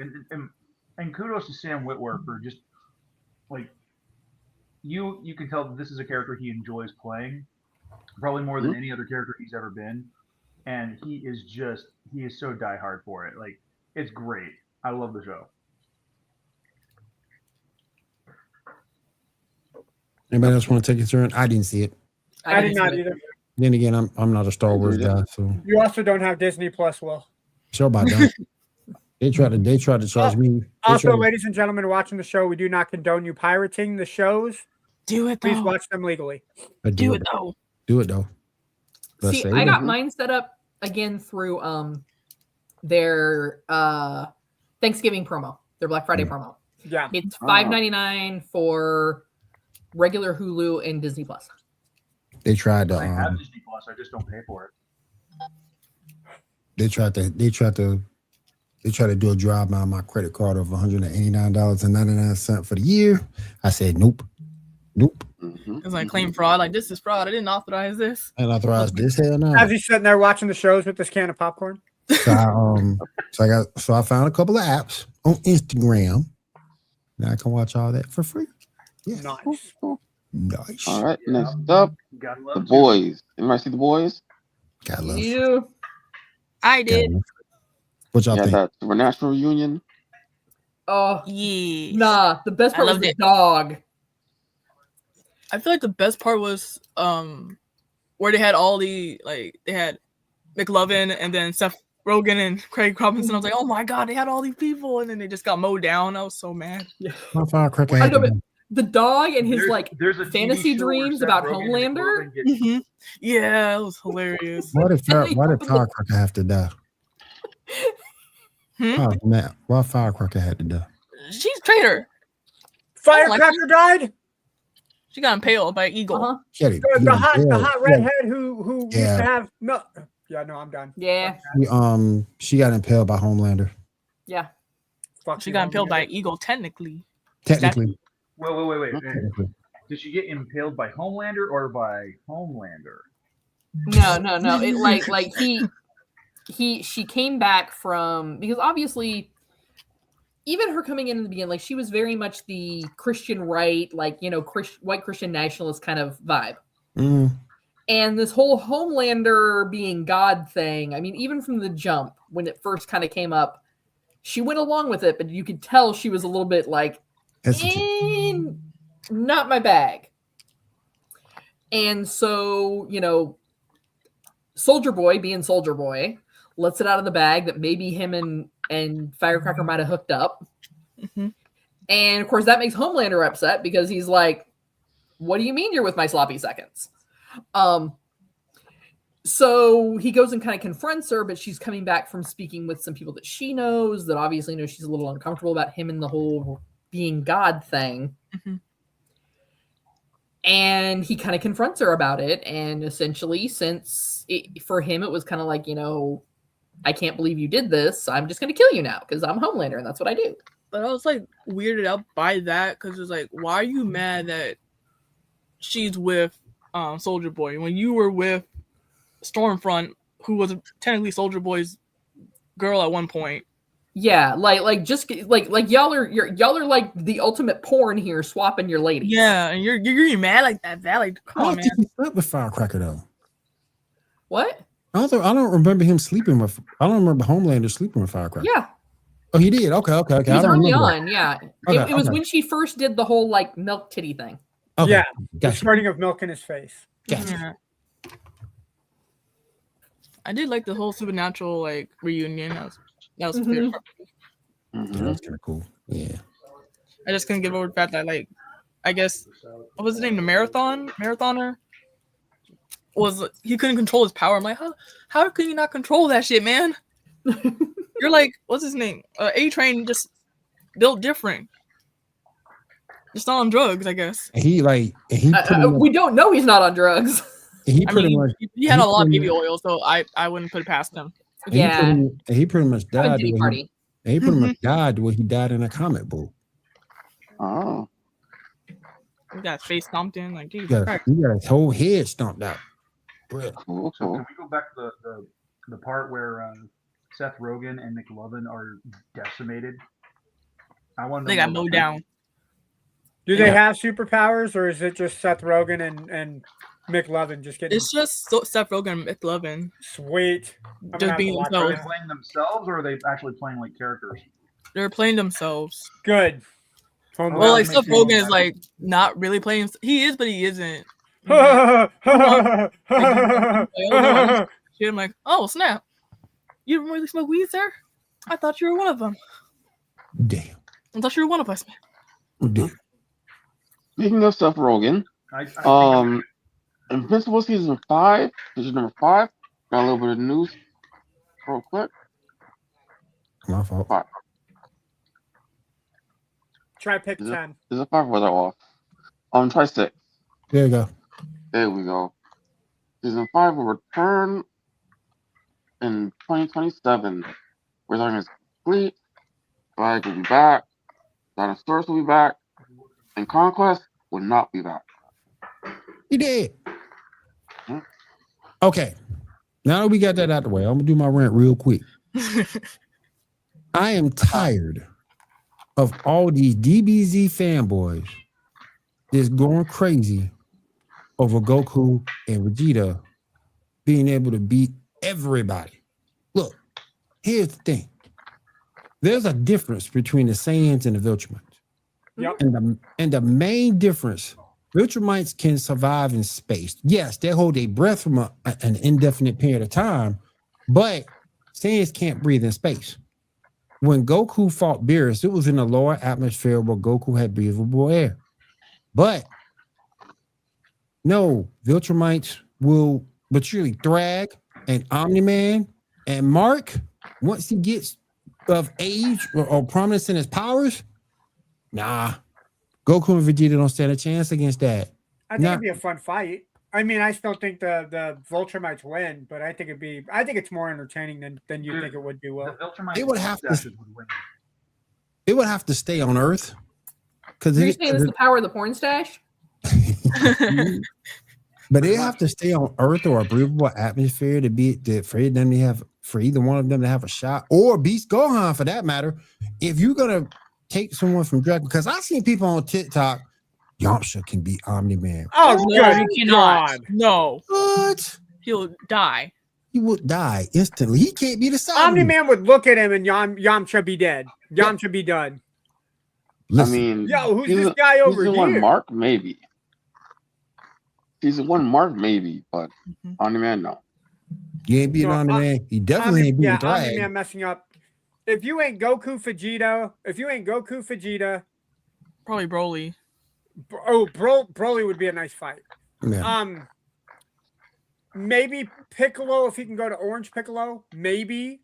And kudos to Sam Witwer for just like you can tell that this is a character he enjoys playing, probably more than any other character he's ever been, and he is so diehard for it. Like it's great. I love the show. Anybody else want to take a turn? I didn't see it. I did didn't not see it. either. Then again, I'm not a Star Wars guy, so You also don't have Disney Plus, Will. sure about that. They try to charge me. Also, ladies and gentlemen watching the show, we do not condone you pirating the shows. Do it Please though. watch them legally. Do it though. Do it though. Let's See, say I it. got mine set up again through their Thanksgiving promo, their Black Friday promo. Yeah. It's $5.99 for regular Hulu and Disney Plus. They tried I have to Disney Plus. I just don't pay for it. they tried to do a drive on my credit card of $189.99 for the year. I said nope. Mm-hmm. It's like claim fraud. Like this is fraud. I didn't authorize this. And authorized this hell no. As he's sitting there watching the shows with this can of popcorn. So I found a couple of apps on Instagram. Now I can watch all that for free. Yeah. Nice. Nice. All right. Next up, Gotta The love to. Boys. Anybody see The Boys? Gotta love. You. I gotta did. love. What y'all Yeah, think? that supernatural reunion. Oh, Yeah. nah. The best I part was loved the it. dog. I feel like the best part was where they had all the they had McLovin and then Seth Rogen and Craig Robinson. I was like, oh my god, they had all these people, and then they just got mowed down. I was so mad. My firecracker I had know, to but the dog and his There's a TV fantasy show where dreams Seth about Rogen and Homelander. McLovin get- Yeah, it was hilarious. Why did firecracker have to die? Hmm? Oh man, why firecracker had to die? She's a traitor. Firecracker died? She got impaled by an eagle. Uh-huh. Get it. The hot redhead Yeah. who used Yeah. to have no. Yeah, no, I'm done. Yeah. She got impaled by Homelander. Yeah. Fuck She you, got impaled by Homelander. an eagle, technically. Technically. Wait. Technically. Did she get impaled by Homelander or by Homelander? No. It she came back from, because obviously even her coming in the beginning, she was very much the Christian right, white Christian nationalist kind of vibe. Mm. And this whole Homelander being God thing, I mean, even from the jump when it first kind of came up, She went along with it, but you could tell she was a little bit like, not my bag. And so, Soldier Boy, being Soldier Boy, lets it out of the bag that maybe him and Firecracker might have hooked up. Mm-hmm. And of course, that makes Homelander upset because he's like, what do you mean you're with my sloppy seconds? So he goes and kind of confronts her, but she's coming back from speaking with some people that she knows that obviously know she's a little uncomfortable about him and the whole being God thing. Mm-hmm. And he kind of confronts her about it. And essentially, for him, it was kind of like, I can't believe you did this. I'm just going to kill you now because I'm Homelander and that's what I do. But I was like weirded out by that because it's like, why are you mad that she's with Soldier Boy when you were with Stormfront, who was technically Soldier Boy's girl at one point? Yeah, like just like y'all are like the ultimate porn here, swapping your ladies. Yeah, and you're getting mad like that. Like, come on, man. He slept with Firecracker though. What? I don't remember him sleeping with. I don't remember Homelander sleeping with Firecracker. Yeah. Oh, he did. Okay. It was I don't early remember on. Yeah. Okay, It was okay. when she first did the whole like milk titty thing. Okay. Yeah, the Gotcha. squirting of milk in his face. Gotcha. Yeah. I did like the whole supernatural like reunion. That was Mhm. favorite. Yeah, that's kind of cool. Yeah. I just couldn't get over the fact that like, I guess, what was his name? The marathoner was he couldn't control his power. I'm like, how can you not control that shit, man? You're like, what's his name? A-Train just built different. Just not on drugs, I guess. He pretty much, We don't know he's not on drugs. he I pretty mean, much he had a lot of pretty baby oil, so I wouldn't put it past him. Yeah. he pretty much Have a died. titty party. He pretty much died the way he died in a comic book. Oh. He got his face stomped in, like, He Jesus got, Christ. he got his whole head stomped out. Well, Cool, So cool. can we go back to the part where Seth Rogen and McLovin are decimated? I want to They know got more mowed about down. Do they Yeah. have superpowers, or is it just Seth Rogen and McLovin just getting It's just Seth Rogen and McLovin. sweet? I'm gonna Just have being to watch that. Are themselves. they playing themselves or are they actually playing like characters? They're playing themselves. it. Good. Well, Well, like that Seth makes sense. Rogen is like not really playing. He is, but he isn't. I'm like, oh snap! You don't really smoke weed, sir? I thought you were one of them. damn. I thought you were one of us. Damn. Speaking of Seth Rogen, Invincible season 5, season number 5. Got a little bit of news, real quick. My fault. Try pick Is it- 10. Is it 5 or was I off? Try 6. There you go. There we go. Season 5 will return in 2027. We're talking is complete. Flag will be back. Dinosaurs will be back. And Conquest will not be back. He did. Hmm? Okay. Now that we got that out the way, I'm gonna do my rant real quick. I am tired of all these DBZ fanboys just going crazy over Goku and Vegeta being able to beat everybody. Look, here's the thing. There's a difference between the Saiyans and the Viltrumites. Yep. And the main difference, Viltrumites can survive in space. Yes, they hold their breath from an indefinite period of time, but Saiyans can't breathe in space. When Goku fought Beerus, it was in the lower atmosphere where Goku had breathable air. But no, Viltrumites will literally Thrag and Omni-Man and Mark, once he gets of age or prominence in his powers, nah. Goku and Vegeta don't stand a chance against that. I think Nah. it'd be a fun fight. I mean, I still think the Viltrumites win, but I think it's more entertaining than you think it would be. The Will Viltrumite It would have to- mustaches would win. It would have to stay on Earth. Because You're saying this is the power of the porn stash? but they have to stay on Earth or a breathable atmosphere for either one of them to have a shot, or Beast Gohan for that matter. If you're gonna take someone from Dragon, because I've seen people on TikTok, Yamcha can beat Omni-Man. Oh, No, good he cannot. God. No, What? he'll die. he would die instantly. He can't be the side. Omni-Man would look at him and Yamcha be dead. Yamcha be done. Listen, I mean, Yo, who's this guy over season one here? Mark, maybe. Season one Mark, maybe, but Omni-Man, no. you ain't beating No, Omni-Man. He definitely ain't beating Thrag. Omni-Man messing up. If you ain't Goku Vegeta, Probably Broly. Broly would be a nice fight. Yeah. Maybe Piccolo if he can go to Orange Piccolo. Maybe.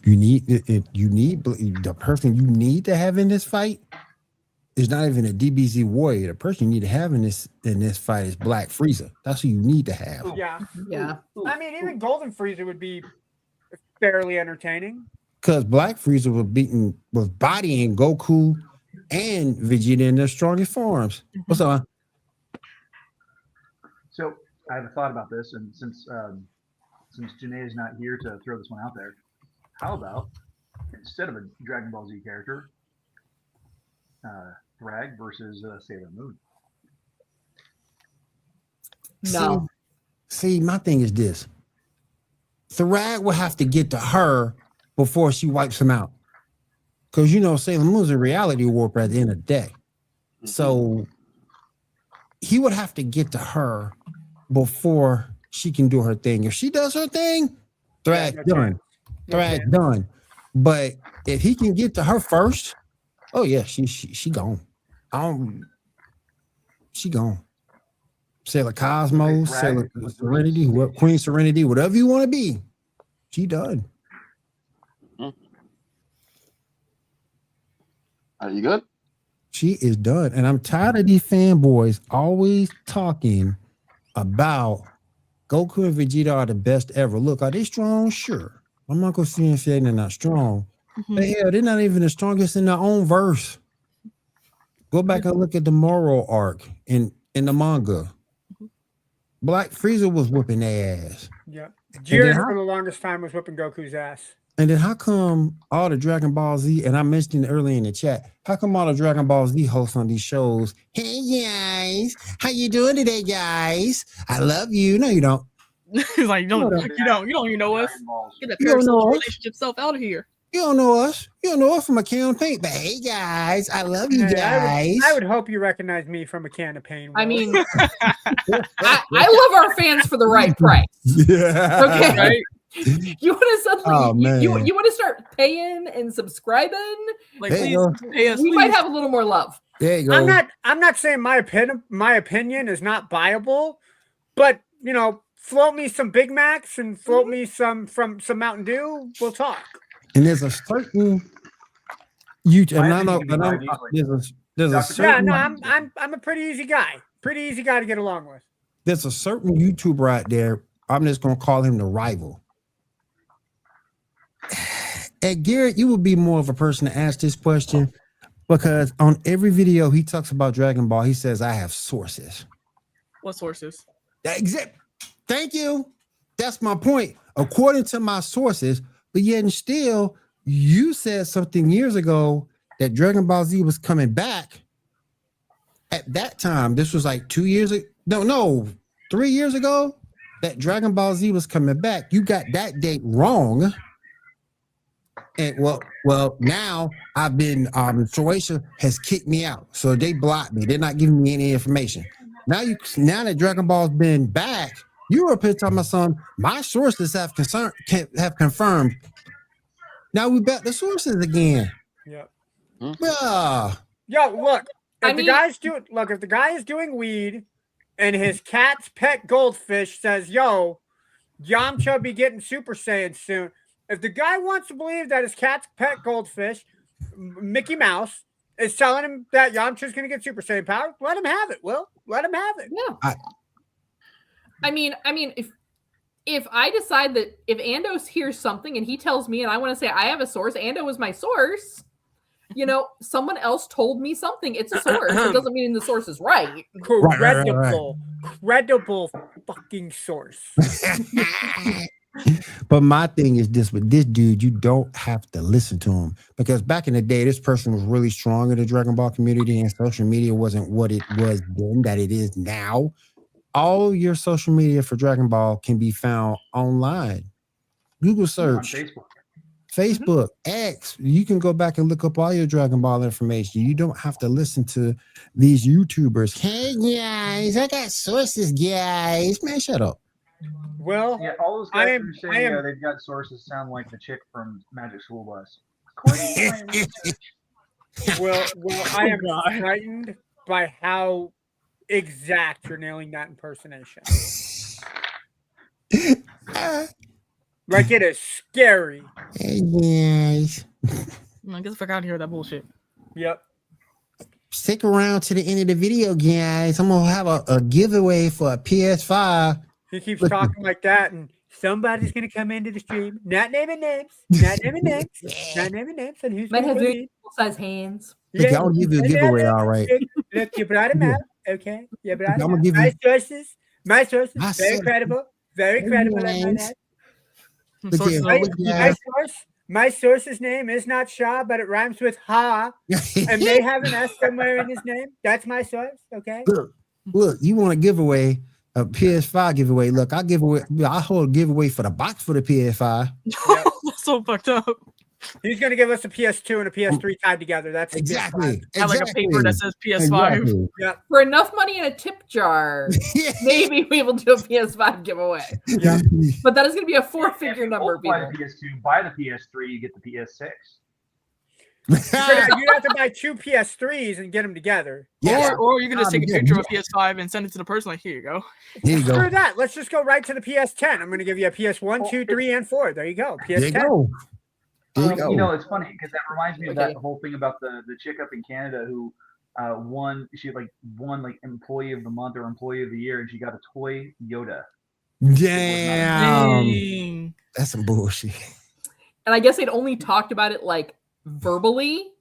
You need the person you need to have in this fight is not even a DBZ warrior. The person you need to have in this fight is Black Frieza. That's who you need to have. Yeah. Yeah. I mean, even Golden Frieza would be fairly entertaining. Because Black Frieza was bodying Goku and Vegeta in their strongest forms. What's up? So I have a thought about this, and since Janae is not here to throw this one out there, how about instead of a Dragon Ball Z character, Thrag versus Sailor Moon? No. See, my thing is this. Thrag will have to get to her before she wipes him out. Because, Sailor Moon's a reality warper at the end of the day. So he would have to get to her before she can do her thing. If she does her thing, Thrag done. Thrag done. But if he can get to her first, oh yeah, she gone. She gone. Sailor Cosmos, Sailor Serenity, Queen Serenity, whatever you want to be, she done. Are you good? She is done. And I'm tired of these fanboys always talking about Goku and Vegeta are the best ever. Look, are they strong? Sure. I'm not going to see and say they're not strong. But hell, they're not even the strongest in their own verse. Go back and look at the Moro arc in the manga. Black Frieza was whipping their ass. Yeah. Jiren for the longest time was whipping Goku's ass. And then how come all the Dragon Ball Z, and I mentioned it earlier in the chat, how come all the Dragon Ball Z hosts on these shows, hey guys, how you doing today, guys? I love you. No, you don't. He's like, you don't even know us. Get that You don't know us. relationship self out of here. You don't know us. You don't know us from a can of paint. But hey guys, I love you guys. I would hope you recognize me from a can of paint. I mean, I love our fans for the right price. Yeah. Okay. Right? You want to suddenly Oh, man. you want to start paying and subscribing? Like, There please you pay us. We please. might have a little more love. There you go. I'm not saying my opinion is not viable, but float me some Big Macs and float me some Mountain Dew. We'll talk. And there's a certain there's a certain I'm a pretty easy guy. Pretty easy guy to get along with. There's a certain YouTuber out there. I'm just gonna call him the rival. And Garrett, you would be more of a person to ask this question because on every video he talks about Dragon Ball, he says, I have sources. What sources? Thank you. That's my point. According to my sources, but yet and still, you said something years ago that Dragon Ball Z was coming back. At that time, this was like 2 years ago. No, 3 years ago, that Dragon Ball Z was coming back. You got that date wrong. And well, now I've been Croatia has kicked me out, so they blocked me. They're not giving me any information. Now that Dragon Ball's been back, you were up here talking about something. My sources have confirmed. Now we bet the sources again. Yep. Yeah. Yo, look. If mean- the guy is doing weed, and his cat's pet goldfish says, "Yo, Yamcha be getting Super Saiyan soon." If the guy wants to believe that his cat's pet goldfish, Mickey Mouse, is telling him that Yamcha's going to get Super Saiyan power, let him have it. Will let him have it. Yeah. I mean, if I decide that if Ando hears something and he tells me and I want to say I have a source, Ando is my source, someone else told me something. It's a source. It doesn't mean the source is right. Credible fucking source. But my thing is this: with this dude, you don't have to listen to him because back in the day, this person was really strong in the Dragon Ball community, and social media wasn't what it was then that it is now. all your social media for Dragon Ball can be found online. Google On search, Facebook. Facebook, X. You can go back and look up all your Dragon Ball information. You don't have to listen to these YouTubers. Hey guys, I got sources, guys. Man, shut up. Well, Yeah, all those I guys am- who say I am- they've got sources sound like the chick from Magic School Bus. According to my research, well, I am God. frightened by how exact you're nailing that impersonation. Like it is scary. Hey guys, I guess fuck out of here with that bullshit. Yep. stick around to the end of the video, guys. I'm gonna have a giveaway for a PS5. He keeps Look- talking like that, and somebody's gonna come into the stream, not naming names, not naming names, not naming names, and who's Might gonna have come very in? full-size hands. Look, I'm gonna give you a giveaway, all right. Look, you brought him out, okay? You brought I'm him gonna out. give My you- sources, My very sources. credible, very Hey, credible. I might guys. add. Look Sources here. are Look legit. here. My source's name is not Shaw, but it rhymes with Ha, and may have an S somewhere in his name. That's my source, okay? Look, you want a giveaway, a PS5 giveaway. Look, I hold a giveaway for the box for the PS5. That's so fucked up. He's gonna give us a PS2 and a PS3 tied together. That's a gift card. Exactly. Have like a paper that says PS5. Exactly. For enough money in a tip jar, maybe we will do a PS5 giveaway. Yeah. But that is going to be a if four-figure you number, both buy people. the PS2, buy the PS3, you get the PS6. You have to buy two PS3s and get them together. Yeah. Or you can just Ah, take a yeah, picture of yeah. a PS5 and send it to the person like, here you go. Here you go. Screw that. Let's just go right to the PS10. I'm going to give you a PS1, 2, 3, and 4. There you go. There you PS10. go. There you go. You know, it's funny because that reminds me of Okay. that whole thing about the chick up in Canada who won employee of the month or employee of the year, and she got a toy Yoda. Damn. Dang. That's some bullshit. And I guess they'd only talked about it like verbally,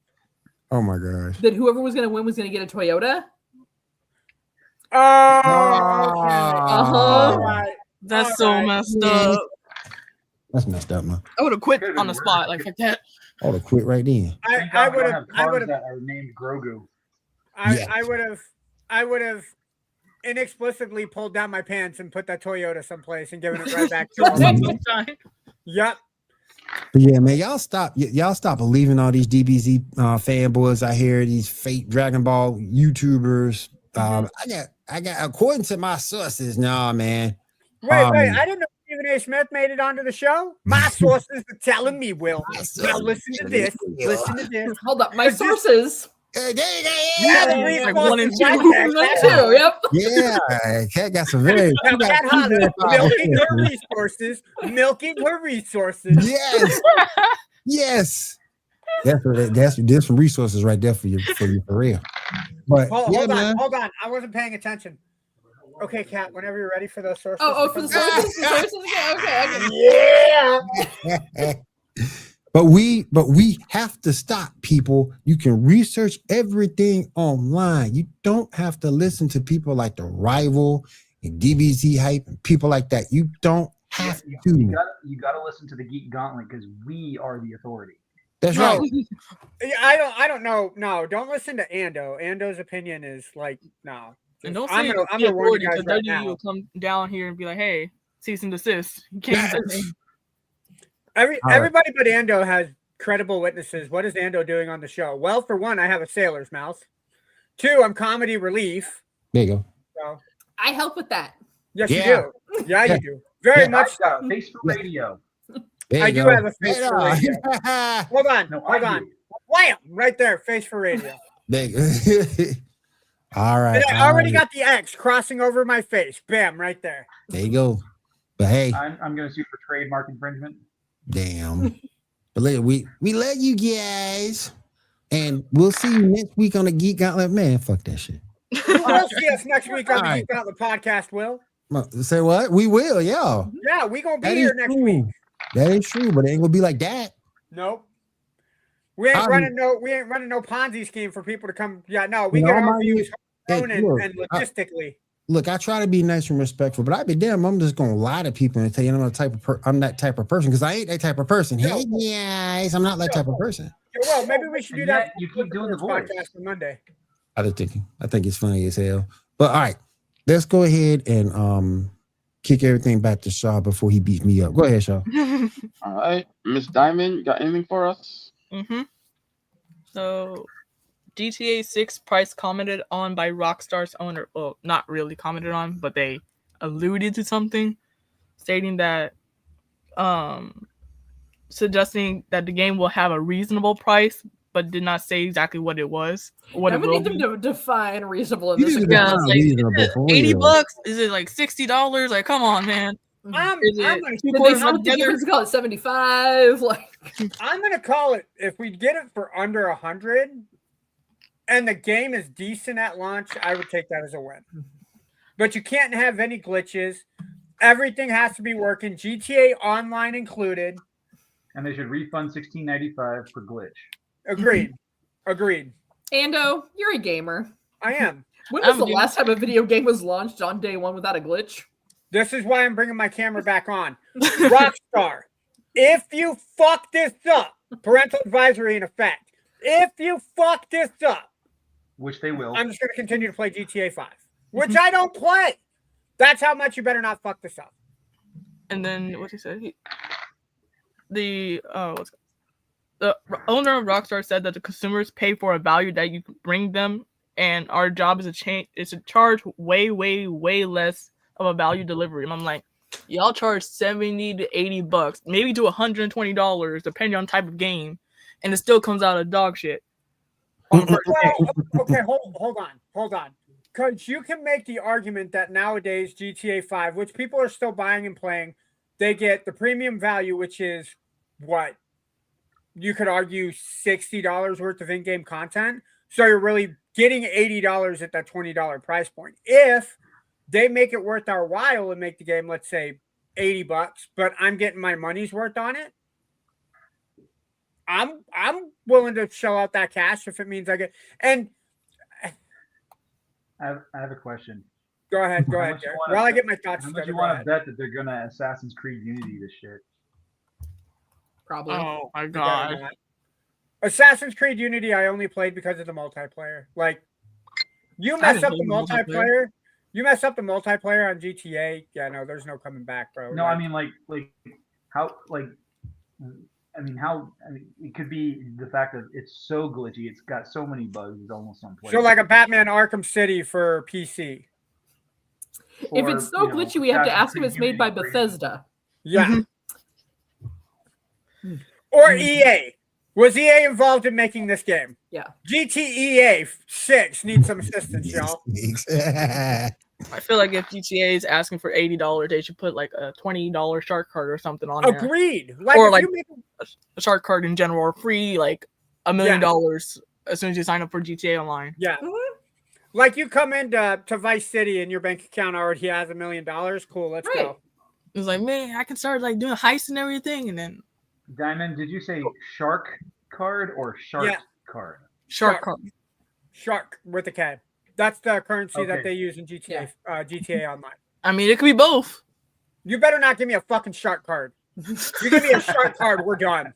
Oh my gosh. that whoever was going to win was going to get a Toyota. Oh, okay. Uh-huh. All right. That's so Alright. messed up. That's messed up, man. I would have quit Could've on the been spot. worse. Like, fuck that. I would have quit right then. Thank I God we would don't have. have cars that are named Grogu. I would have inexplicably pulled down my pants and put that Toyota someplace and given it right back to him. Yep. But yeah, man, y'all stop believing all these DBZ fanboys out here, these fake Dragon Ball YouTubers. I got according to my sources, nah, man. Wait, I didn't know Stephen A. Smith made it onto the show. My sources are telling me, Will. Now listen to this. Listen to this. Hold up. My sources. There you go. Yeah, the Like resources 1 and right 2. there. One, two. Yep. Yeah, Cat got some very. Now, she got Cat two Holland, verified milking her sources. resources, milking her resources. Yes, yes. There's some resources right there for you for real. But Hold man. on. I wasn't paying attention. Okay, Kat, whenever you're ready for those sources. Oh, for the sources? The sources again? Okay. Yeah. But we have to stop, people. You can research everything online. You don't have to listen to people like the Rival and DBZ Hype and people like that. You don't have You to. gotta listen to the Geek Gauntlet because we are the authority. That's No. right. I don't know. No, don't listen to Ando. Ando's opinion is like, no. And don't I'm say gonna I'm warn you because guys right WGU now. will come down here and be like, hey, cease and desist. You can't use that name. right. Everybody but Ando has credible witnesses. What is Ando doing on the show? Well, for one, I have a sailor's mouth. Two, I'm comedy relief. There you go. So I help with that. yes, Yeah. you do. Yeah, you do. Very Yeah. much. I've got a face for radio. There I you do go. have a face for radio. Hold on. No, Hold I on. do. Wham! Right there, face for radio. There you go. All right. And I already got the X crossing over my face. Bam, right there. There you go. But hey, I'm going to sue for trademark infringement. damn. But look, we love you guys, and we'll see you next week on the Geek Gauntlet. Man, fuck that shit. You will see us next week on the Alright. Geek Gauntlet podcast, Will. Say what? We will, yeah. Yeah, we gonna be That here is next true. week. That is true, but it ain't gonna be like that. Nope. We ain't I'm- running no Ponzi scheme for people to come. Yeah, no, we You get know, our my- views Hey, own and, look, and logistically. Look, I try to be nice and respectful, but I be damn, I'm just gonna lie to people and tell you I'm that type of person because I ain't that type of person. No. Hey guys, I'm not that type of person. Well, maybe we should do And that. yet you keep doing the voice. podcast on Monday. I think it's funny as hell. But all right, let's go ahead and kick everything back to Shaw before he beats me up. Go ahead, Shaw. All right, Miss Diamond, you got anything for us? So, GTA 6 price commented on by Rockstar's owner. Well, not really commented on, but they alluded to something, stating that, suggesting that the game will have a reasonable price, but did not say exactly what it was. What I it would will need them be. to define reasonable in You this. need to Yeah, define it's like, reasonable is it for $80? real. Is it like $60? Like, come on, man. I'm Is gonna, it two Did they quarters sound together? difference call it 75? Like, I'm gonna call it, if we get it for under 100 and the game is decent at launch, I would take that as a win. But you can't have any glitches. Everything has to be working, GTA Online included. And they should refund $16.95 per glitch. Agreed. Agreed. Ando, you're a gamer. I am. When was I'm the a gamer. last time a video game was launched on day one without a glitch? This is why I'm bringing my camera back on. Rockstar, if you fuck this up, parental advisory in effect. If you fuck this up, Which they will. I'm just going to continue to play GTA 5, which I don't play. That's how much you better not fuck this up. And then what he said, the owner of Rockstar said that the consumers pay for a value that you bring them, and our job is to charge way less of a value delivery. And I'm like, y'all charge $70 to $80, maybe to $120, depending on type of game, and it still comes out of dog shit. Well, okay, hold on. Because you can make the argument that nowadays GTA 5, which people are still buying and playing, they get the premium value, which is what? You could argue $60 worth of in-game content. So you're really getting $80 at that $20 price point. If they make it worth our while and make the game, let's say, $80, but I'm getting my money's worth on it, I'm willing to shell out that cash if it means I get. And I have a question. go ahead, How much you Jared. wanna While I bet- get my thoughts How much together, you go want to ahead. bet that they're gonna Assassin's Creed Unity this shit? Probably. Oh my You god. better not. Assassin's Creed Unity, I only played because of the multiplayer. Like, you mess didn't up the play the multiplayer. multiplayer. You mess up the multiplayer on GTA. Yeah, no, there's no coming back, bro. No, Like, I mean how it could be the fact that it's so glitchy. It's got so many bugs. It's almost unplayable. so like a Batman Arkham City for PC. If Or, it's so glitchy, we have to ask if it's made by Bethesda. Yeah. Or EA. Was EA involved in making this game? Yeah. GTA 6 needs some assistance, y'all. I feel like if GTA is asking for $80, they should put like a $20 shark card or something on there. Agreed. Like, Or if like you make a shark card in general, or free like $1 million as soon as you sign up for GTA Online. yeah. Like you come into Vice City and your bank account already has $1 million. Cool, let's Right. go. It's like, man, I can start like doing heists and everything, and then Diamond, did you say shark card or shark Yeah. card? shark Shark. card. Shark with a K. That's the currency that Okay. they use in GTA Online. I mean, it could be both. You better not give me a fucking shark card. You give me a shark card, we're done.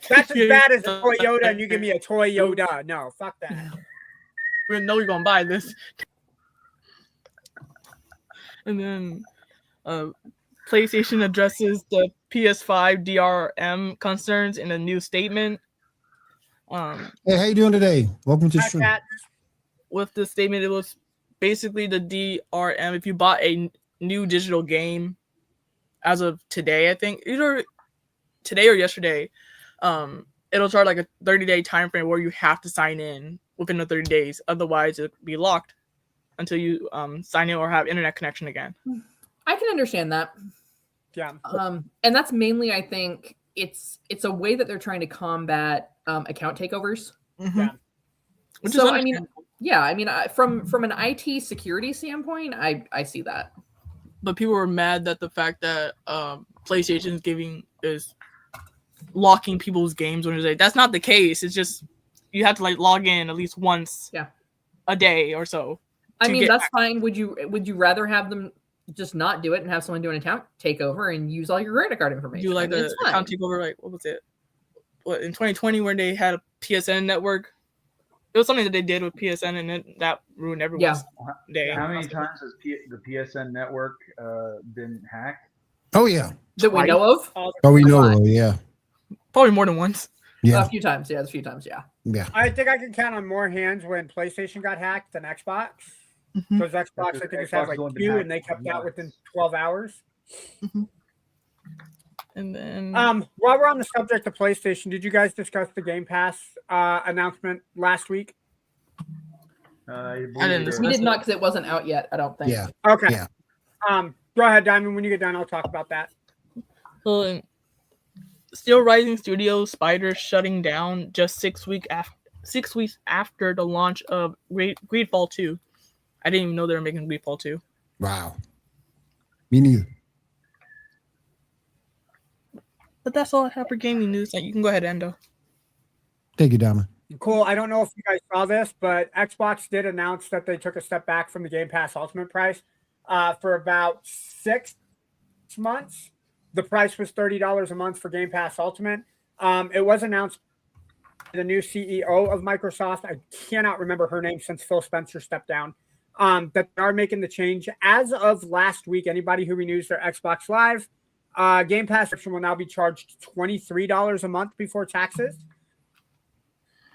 That's as bad as a Toyota, and you give me a Toyota. No, fuck that. We know you're gonna buy this. And then PlayStation addresses the PS5 DRM concerns in a new statement. Hey, how you doing today? Welcome to the Hi, stream. Pat. With the statement, it was basically the DRM. If you bought a new digital game as of today, I think either today or yesterday, it'll start like a 30-day time frame where you have to sign in within the 30 days. Otherwise, it'll be locked until you sign in or have internet connection again. I can understand that. Yeah. And that's mainly, I think, it's a way that they're trying to combat account takeovers. Yeah. Which So, is I mean, understandable. yeah, I mean, from an IT security standpoint, I see that. But people were mad that the fact that PlayStation is locking people's games when they that's not the case. It's just you have to like log in at least once a day or so. I to mean, get that's back. fine. Would you rather have them just not do it and have someone do an account takeover and use all your credit card information? Do like I mean, the it's fine. account takeover, like what was it? What in 2020 when they had a PSN network? It was something that they did with PSN, and that ruined everyone's day. How many times has the PSN network been hacked? Oh yeah. That we know of? Oh, we know. Yeah. Probably more than once. Yeah. A few times. Yeah, a few times. Yeah. Yeah. I think I can count on more hands when PlayStation got hacked than Xbox. Because Xbox, I think, has had like 2, and they kept out within 12 hours. And then, while we're on the subject of PlayStation, did you guys discuss the Game Pass announcement last week? I didn't discuss We did not because it wasn't out yet. I don't think. Yeah. Okay. Yeah. Go ahead, Diamond. When you get done, I'll talk about that. well, Steel Rising Studios Spider shutting down just 6 weeks after the launch of Greedfall 2. I didn't even know they were making Greedfall 2. Wow. Me neither. But that's all I have for gaming news. You can go ahead, Endo. Thank you, Dama. Cool. I don't know if you guys saw this, but Xbox did announce that they took a step back from the Game Pass Ultimate price for about 6 months. The price was $30 a month for Game Pass Ultimate. It was announced by the new CEO of Microsoft. I cannot remember her name since Phil Spencer stepped down. That they are making the change. As of last week, anybody who renews their Xbox Live Game Pass subscription will now be charged $23 a month before taxes.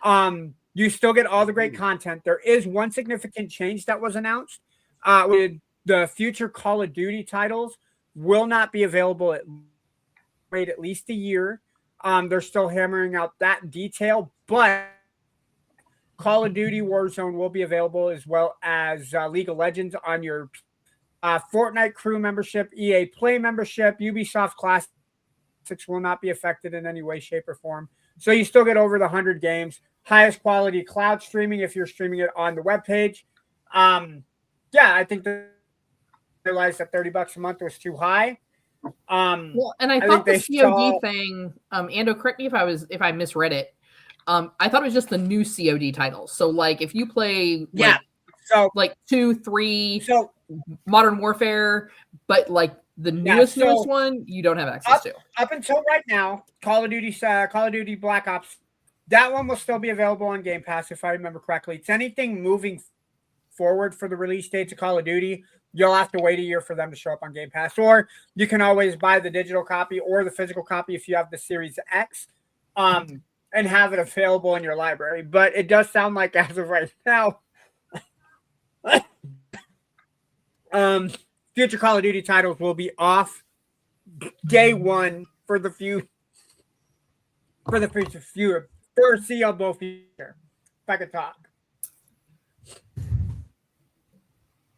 You still get all the great content. There is one significant change that was announced. With the future Call of Duty titles will not be available at least a year. They're still hammering out that detail, but Call of Duty Warzone will be available, as well as League of Legends on your Fortnite Crew membership, EA Play membership. Ubisoft Classics will not be affected in any way, shape, or form. So you still get over the 100 games. Highest quality cloud streaming if you're streaming it on the webpage. I think they realized that $30 a month was too high. Well, and I thought the COD thing, Ando, correct me if I misread it. I thought it was just the new COD titles. So like if you play like 2, 3 Modern Warfare, but like the newest one, you don't have access to. Up until right now, Call of Duty Black Ops, that one will still be available on Game Pass if I remember correctly. It's anything moving forward for the release dates of Call of Duty, you'll have to wait a year for them to show up on Game Pass, or you can always buy the digital copy or the physical copy if you have the Series X, and have it available in your library. But it does sound like as of right now, future Call of Duty titles will be off day one for the foreseeable future. If I could talk.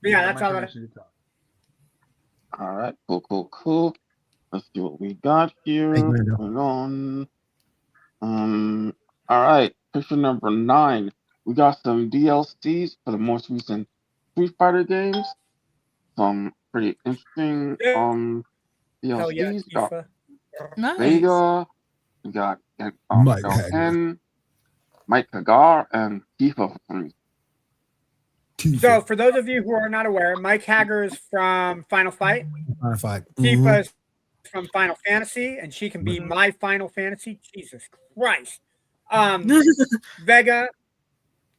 Yeah, that's all that. All right, cool. Let's see what we got here. Hold on. All right, picture number 9. We got some DLCs for the most recent Street Fighter games. Some pretty interesting DLCs. Yeah, got Nice. Vega. We got Mike Ken, Mike Hagar, and Tifa for some reason. So, for those of you who are not aware, Mike Hagar is from Final Fight. Tifa is from Final Fantasy, and she can be my Final Fantasy. Jesus Christ. Vega,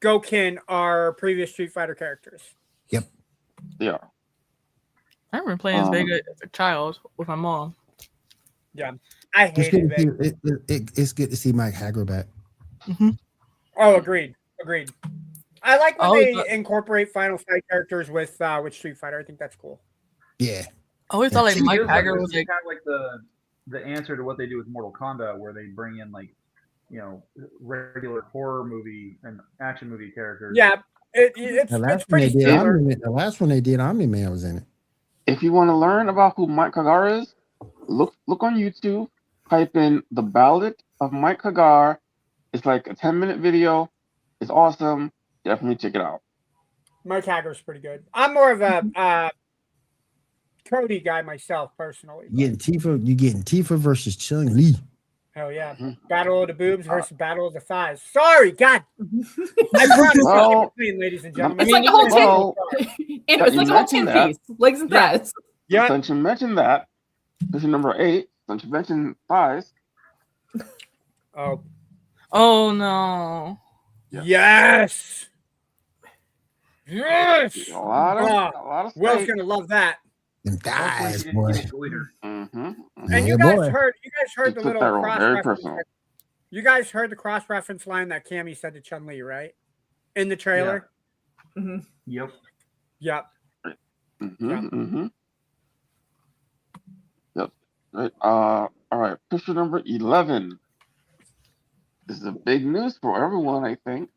Gokin are previous Street Fighter characters. Yep. Yeah. I remember playing as Vega as a child with my mom. Yeah. I hated Vega. It's good to see Mike Hagar back. Mm-hmm. Oh, agreed. I like when they incorporate Final Fight characters with Street Fighter. I think that's cool. Yeah. I always thought like Mike Hagar was kind of like the answer to what they do with Mortal Kombat, where they bring in like, regular horror movie and action movie characters. Yeah, it's pretty similar. The last one they did, Omni-Man was in it. If you want to learn about who Mike Hagar is, look on YouTube. Type in The Ballad of Mike Hagar. It's like a 10-minute video. It's awesome. Definitely check it out. Mike Hagar's pretty good. I'm more of a Cody guy myself, personally. You're getting Tifa versus Chun-Li. Hell yeah. Battle of the boobs versus Battle of the thighs. Sorry, God. I brought it between, ladies and gentlemen. It's like a whole 10. It's like a whole 10 piece. Legs and thighs. Yeah. Since you mentioned that, this is number 8. Since you mentioned thighs. Oh no. Yes. Yes. A lot of Will's steak. gonna love that. Them Hopefully thighs, she didn't boy. get a goiter. And you Yeah, guys boy. heard He the took little that role cross very reference. personal. You guys heard the cross reference line that Cammy said to Chun-Li, right? In the trailer. Mhm. Yep. Yep. Yep. Right. All right. Picture number 11. This is a big news for everyone, I think.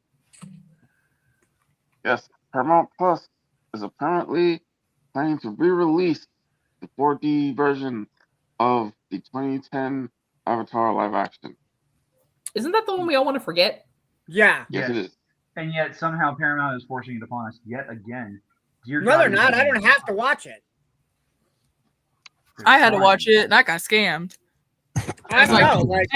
Yes, Paramount Plus is apparently planning to re-release the 4D version of the 2010 Avatar live action. Isn't that the one we all want to forget? Yeah. Yes, it is. And yet somehow Paramount is forcing it upon us yet again. Dear No, God, they're not. I don't have to watch it. I had to watch it and I got scammed. I like- know. Like,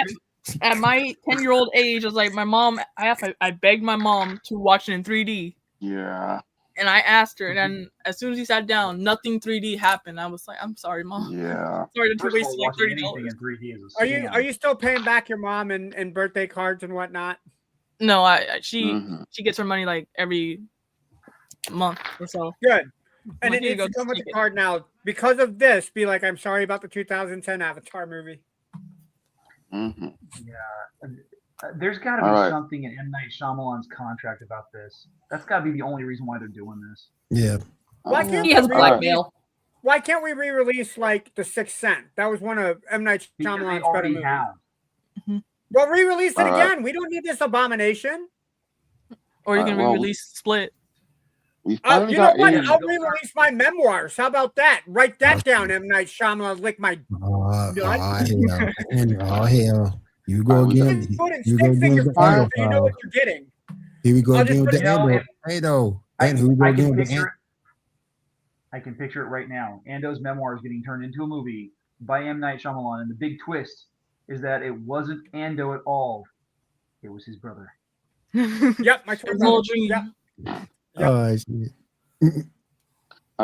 At my 10-year-old age, I was like, my mom, I begged my mom to watch it in 3D. Yeah. And I asked her, and then as soon as he sat down, nothing 3D happened. I was like, I'm sorry, Mom. Yeah. Sorry to First of waste all, like watching $30. anything in 3D is a are scam. you still paying back your mom and birthday cards and whatnot? No, she Mhm. gets her money like every month or so. Good. And Like, it here you needs to go, come with take the it. card now. Because of this, be like, I'm sorry about the 2010 Avatar movie. There's got to be All right. something in M. Night Shyamalan's contract about this. That's got to be the only reason why they're doing this. Yeah. Why can't He has we blackmail. Why can't we re-release like The Sixth Sense? That was one of M. Night Because they Shyamalan's better already movies. have. Well, re-release it All right. again. We don't need this abomination. Or you Alright, can well, re-release Split. We Oh, finally you know got what? a. I'll re-release my memoirs. How about that? Write that down, M. Night Shyamalan. Lick my Oh, Nut. hell. And, oh, hell. You go Alright, we again. put in You go stick again figure with the file Ando so you know what file. you're getting. Here we go I'll again just with put the it down. Ando. Ando. And here we go I again can with the picture it. I can picture it right now. Ando's memoirs getting turned into a movie by M. Night Shyamalan, and the big twist is that it wasn't Ando at all. It was his brother. Yep, my twin It's all brother. a dream. Yep. Oh, shit.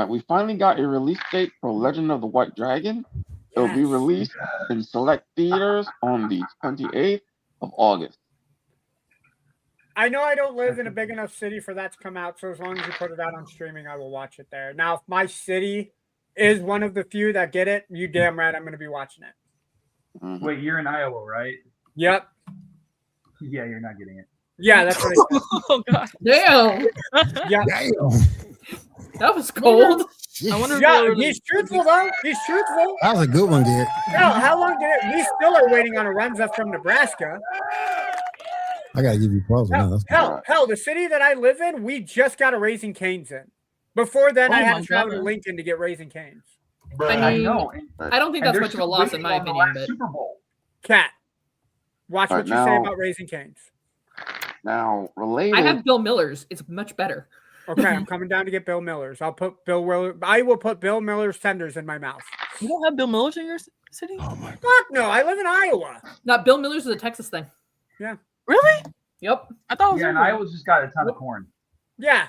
We finally got a release date for Legend of the White Dragon. It'll be Yes. released in select theaters on the 28th of August. I know I don't live in a big enough city for that to come out, so as long as you put it out on streaming, I will watch it there. Now, if my city is one of the few that get it, you damn right I'm going to be watching it. Mhm. Wait, you're in Iowa, right? Yep. Yeah, you're not getting it. Yeah, that's what I said. Oh god. Damn, Yeah. Damn. that was cold. I wonder if Yeah, they'll he's release- truthful, though. He's truthful. That was a good one, Garrett. Hell, how long did it? We still are waiting on a Runza from Nebraska. I got to give you applause on that. Hell, the city that I live in, we just got a Raising Cane's in. Before then, Oh I had my to travel to God. Lincoln to get Raising Cane's. I I mean, know. And, I don't think and that's they're much of a still loss in waiting my on the opinion, last but Super Bowl. Cat, watch Right what you say now- about Raising Cane's. Now, related. I have Bill Miller's. It's much better. Okay, I'm coming down to get Bill Miller's. I will put Bill Miller's tenders in my mouth. You don't have Bill Miller's in your city? Oh, my God. Fuck no, I live in Iowa. Not Bill Miller's is a Texas thing. Really? Yep. I thought it was Yeah, and everywhere. Iowa's just got a ton of corn. Yeah,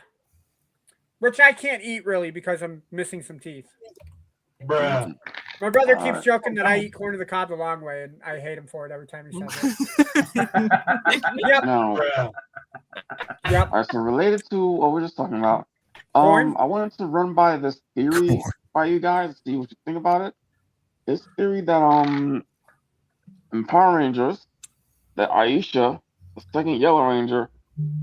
which I can't eat really because I'm missing some teeth. Bruh. My brother All keeps right. joking that I eat corn of the cob the long way, and I hate him for it every time he says it. Yep, Now, yep. all right, so related to what we're just talking about, Corn? I wanted to run by this theory Corn. by you guys, see what you think about it. This theory that in Power Rangers, that Aisha, the second Yellow Ranger,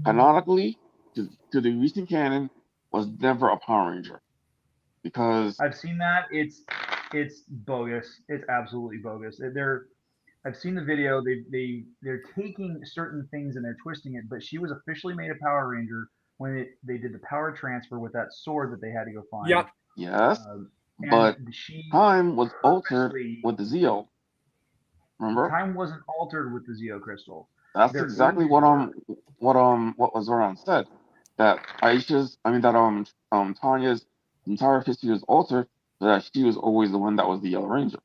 canonically to the recent canon, was never a Power Ranger, because I've seen that. It's bogus. It's absolutely bogus. I've seen the video. They're taking certain things and they're twisting it. But she was officially made a Power Ranger when they did the power transfer with that sword that they had to go find. Yep. yes, And but she time was altered purposely- with the Zeo. Remember? time wasn't altered with the Zeo crystal. That's Their exactly age what Zoran said. That Tanya's entire history was altered, so that she was always the one that was the Yellow Ranger.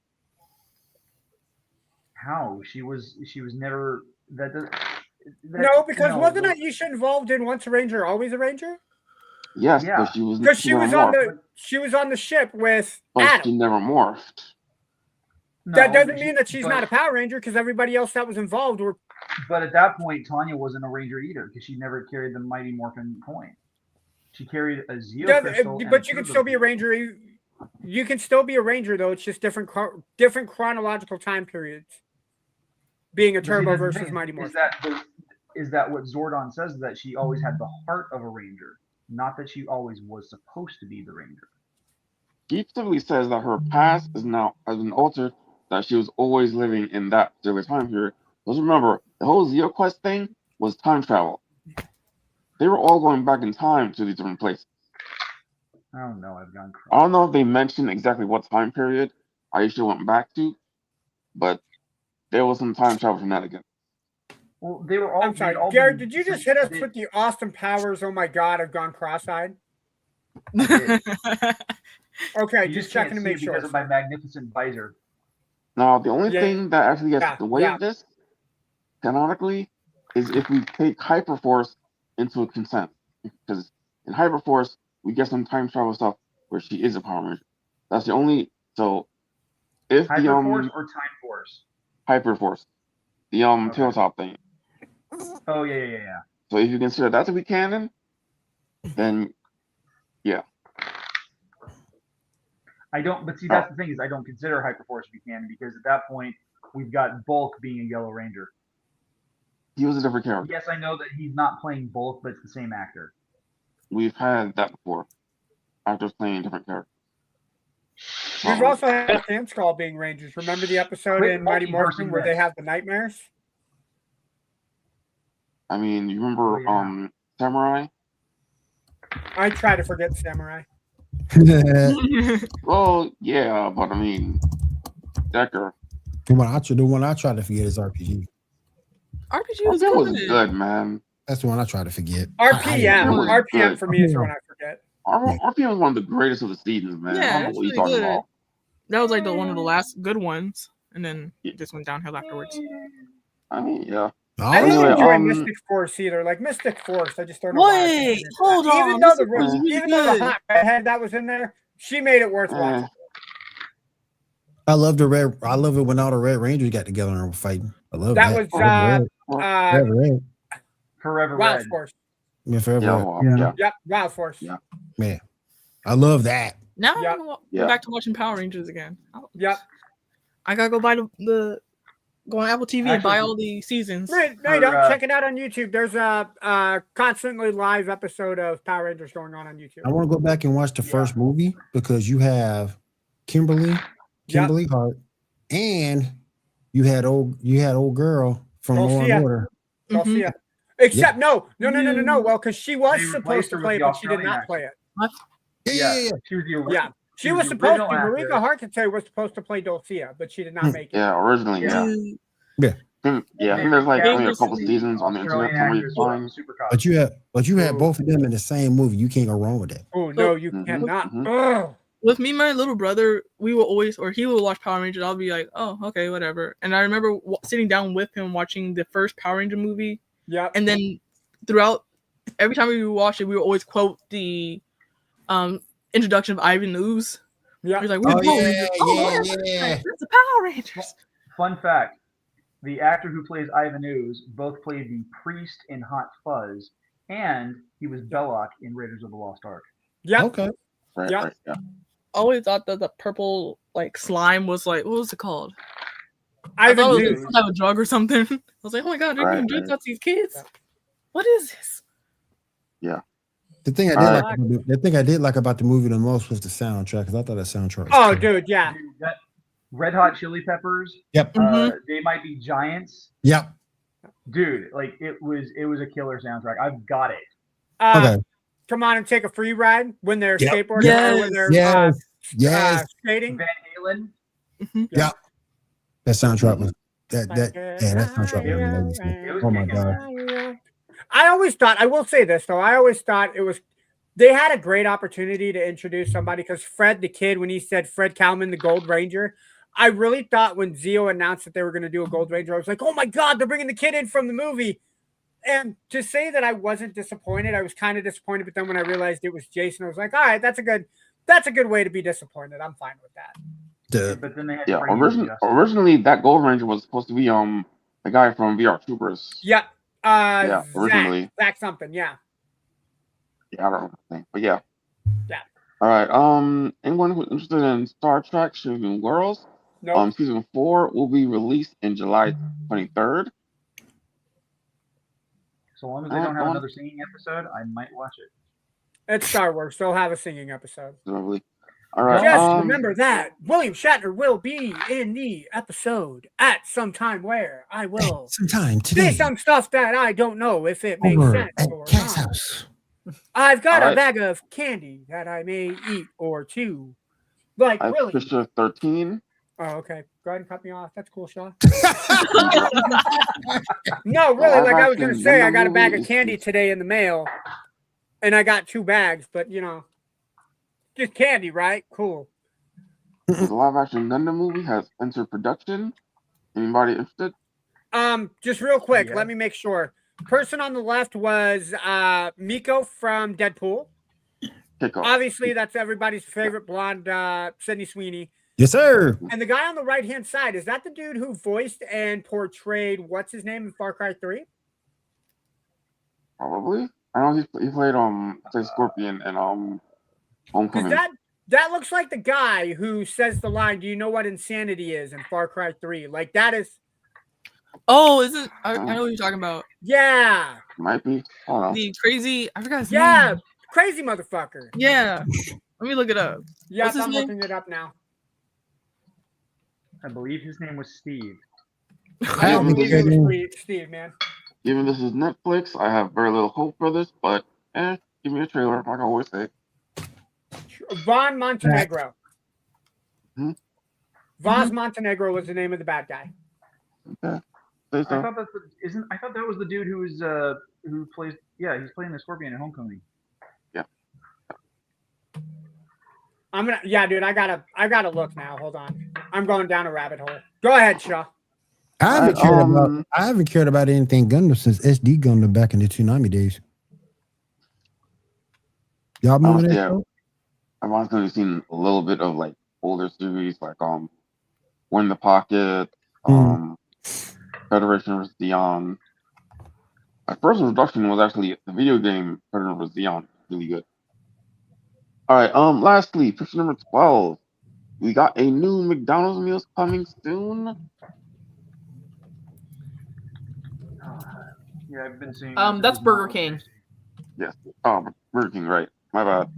How she was never that. No, because no, wasn't Aisha involved in Once a Ranger, Always a Ranger? Yes, Yeah. but she was Because she never was on morphed. the ship with But she Adam. never morphed. That No, doesn't mean that she's not a Power Ranger because everybody else that was involved were. But at that point, Tanya wasn't a Ranger either because she never carried the Mighty Morphin coin. She carried a Zeo crystal. But you can still be a Ranger. You can still be a Ranger though. It's just different chronological time periods. Being a Turbo versus Mighty Morphin. Is that what Zordon says? That she always had the heart of a Ranger, not that she always was supposed to be the Ranger. He simply says that her past has been altered, that she was always living in that particular time period. Because remember, the whole Zeo Quest thing was time travel. They were all going back in time to these different places. I don't know. I've gone crazy. I don't know if they mentioned exactly what time period Aisha went back to, but there was some time travel shenanigans. Well, they were all. I'm sorry, Garrett. Did you just hit us with the Austin Powers? Oh my God, I've gone cross-eyed. Okay, just checking to make sure. Because of my magnificent visor. Now, the only thing that actually gets the way of this, canonically, is if we take Hyperforce into consent. Because in Hyperforce, we get some time travel stuff where she is a Power Ranger. That's the only. So, if Hyperforce or Time Force? Hyperforce, the tabletop thing. Oh yeah. So if you consider that to be canon, then yeah. I don't. But see, that's the thing is, I don't consider Hyperforce to be canon because at that point we've got Bulk being a Yellow Ranger. He was a different character. Yes, I know that he's not playing Bulk, but it's the same actor. We've had that before. Actors playing different characters. We've also had Sand Skull being Rangers. Remember the episode in Mighty Morphin where they have the nightmares? I mean, you remember Samurai? I try to forget Samurai. Well, yeah, but I mean, Decker. The one I try to forget is RPG. RPG was good, man. That's the one I try to forget. RPM for me is the one I forget. RPM was one of the greatest of the seasons, man. Yeah, I don't know what you're talking about. That was like one of the last good ones, and then it just went downhill afterwards. I mean, yeah. I didn't enjoy Mystic Force either. Like Mystic Force, I just don't know. Wait, hold on. Even though the hot redhead that was in there, she made it worth watching. I love it when all the Red Rangers got together and were fighting. I love that. That was Forever Wild Red. Force. Yeah, Forever. Yep, Wild Force. Yeah. Man, I love that. Now I'm going back to watching Power Rangers again. Yep. I gotta go buy go on Apple TV and buy all the seasons. Right, don't check it out on YouTube. There's a constantly live episode of Power Rangers going on YouTube. I want to go back and watch the first movie because you have Kimberly Hart, and you had old girl from Law and Order. Dulcia. Except no. Well, because she was supposed to play it, but she did not play it. What? Yeah. She was the original. Yeah. She was supposed to. Marika Harkitay was supposed to play Dulcia, but she did not make it. Yeah, originally, yeah. I think there's like only a couple seasons on the internet. But you had both of them in the same movie. You can't go wrong with that. Oh no, you cannot. With me, my little brother, we will always, or he will watch Power Rangers. I'll be like, oh, okay, whatever. And I remember sitting down with him watching the first Power Ranger movie. Yeah. And then throughout, every time we would watch it, we would always quote the introduction of Ivan Ooze. Yeah. He's like, yeah. That's the Power Rangers. Fun fact: the actor who plays Ivan Ooze both played the priest in Hot Fuzz, and he was Belloc in Raiders of the Lost Ark. Yeah. Okay. Right, Yeah. right, yeah. I always thought that the purple like slime was like, what was it called? I thought it was Ooze. some type of drug or something. I was like, oh my god, they're doing drugs out to these kids. What is this? Yeah. The thing I did like about the movie the most was the soundtrack, because I thought the soundtrack was cool. Dude, yeah. Dude, that Red Hot Chili Peppers. Yep. They Might Be Giants. Yep. Dude, like it was a killer soundtrack. I've got it. Okay. Come on and take a free ride when they're skateboarding or when they're skating. Van Halen. Yeah. That soundtrack was that soundtrack was amazing. Oh my god. I always thought, I will say this though, they had a great opportunity to introduce somebody, because Fred the Kid, when he said Fred Kalman, the Gold Ranger, I really thought when Zeo announced that they were going to do a Gold Ranger, I was like, oh my god, they're bringing the kid in from the movie. And to say that I wasn't disappointed, I was kind of disappointed, but then when I realized it was Jason, I was like, all right, that's a good way to be disappointed. I'm fine with that. But then they had Yeah, Brady and Justin. originally that Gold Ranger was supposed to be the guy from VR Troopers. Yeah. Yeah, originally. Zach something. Yeah. Yeah, I don't know the name, but yeah. Yeah. All right. Anyone who's interested in Star Trek: Strange Worlds? Nope. Season 4 will be released in July 23rd. So long as they don't have another singing episode, I might watch it. It's Star Wars. They'll have a singing episode. Probably. All right. Just remember that William Shatner will be in the episode at some time where I will sometime today say some stuff that I don't know if it makes sense at or Cat's not. house. I've got a bag of candy that I may eat or two. Like, really? Fisher 13. Oh, okay. Go ahead and cut me off. That's cool, Shaw. No, really, like I was going to say, I got a bag of candy today in the mail, and I got 2 bags, but, just candy, right? Cool. The live-action Gundam movie has entered production. Anybody interested? Just real quick, let me make sure. Person on the left was Miko from Deadpool. Obviously, that's everybody's favorite blonde, Sydney Sweeney. Yes, sir. And the guy on the right-hand side, is that the dude who voiced and portrayed, what's his name in Far Cry 3? Probably. I know he played Scorpion and Homecoming. That looks like the guy who says the line, "Do you know what insanity is?" in Far Cry 3. Like, that is... Oh, is it? I know what you're talking about. Yeah. Might be. I don't know. The crazy... I forgot his name. Crazy motherfucker. Yeah. Let me look it up. Yeah, What's his I'm name? looking it up now. I believe his name was Steve. I don't believe it was Steve, man. Even this is Netflix, I have very little hope for this, but give me a trailer, like I always say. Von Montenegro. Vaz Mm-hmm. Montenegro was the name of the bad guy. Okay. I thought that was the dude who was who plays. Yeah, he's playing the Scorpion in Homecoming. Yeah. Dude, I gotta look now. Hold on. I'm going down a rabbit hole. Go ahead, Shaw. I haven't cared about anything Gundam since SD Gundam back in the Tsunami days. Y'all remember that show? I've honestly seen a little bit of like older series like Win the Pocket, Federation vs. Dion. My first introduction was actually the video game Federation vs. Dion. Really good. All right. Lastly, picture number 12. We got a new McDonald's meals coming soon. Yeah, I've been seeing. That's Burger King. Yes. Burger King, right? My bad.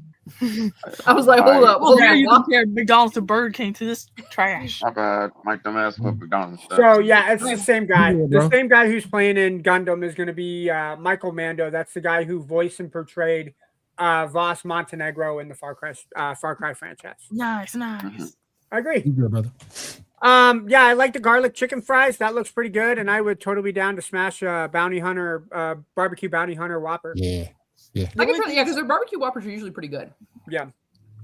I was like, hold up. Well, you compared McDonald's to Burger King to this trash. My bad. My dumbass put McDonald's. So yeah, it's the same guy. The same guy who's playing in Gundam is going to be Michael Mando. That's the guy who voiced and portrayed Vas Montenegro in the Far Cry franchise. Nice. I agree. You good, brother. Yeah, I like the garlic chicken fries. That looks pretty good, and I would totally be down to smash a barbecue bounty hunter Whopper. Yeah. I can try, because their barbecue Whoppers are usually pretty good. Yeah.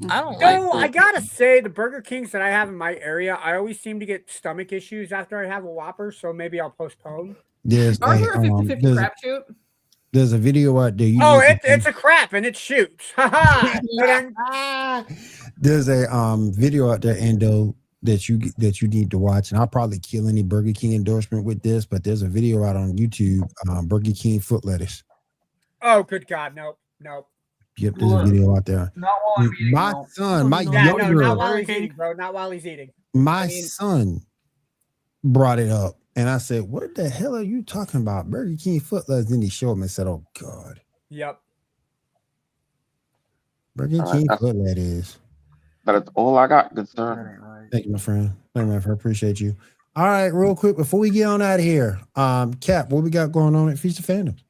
I gotta say, the Burger Kings that I have in my area, I always seem to get stomach issues after I have a Whopper, so maybe I'll postpone. There's a 50-50 crapshoot. There's a video out there. It's a crap and it shoots. There's a video out there, Endo, that you need to watch, and I'll probably kill any Burger King endorsement with this, but there's a video out on YouTube, Burger King foot lettuce. Oh, good God, nope. Yep, there's a video out there. Not while I'm eating. My son, my not younger, while he's eating, bro. Not while he's eating. my son brought it up, and I said, "What the hell are you talking about, Burger King foot lettuce?" Then he showed me and said, "Oh God, yep, Burger King foot lettuce." That's all I got, good sir. Thank you, my friend. Thank you, my friend. Appreciate you. All right, real quick before we get on out of here, Cap, what we got going on at Feast of Fandoms?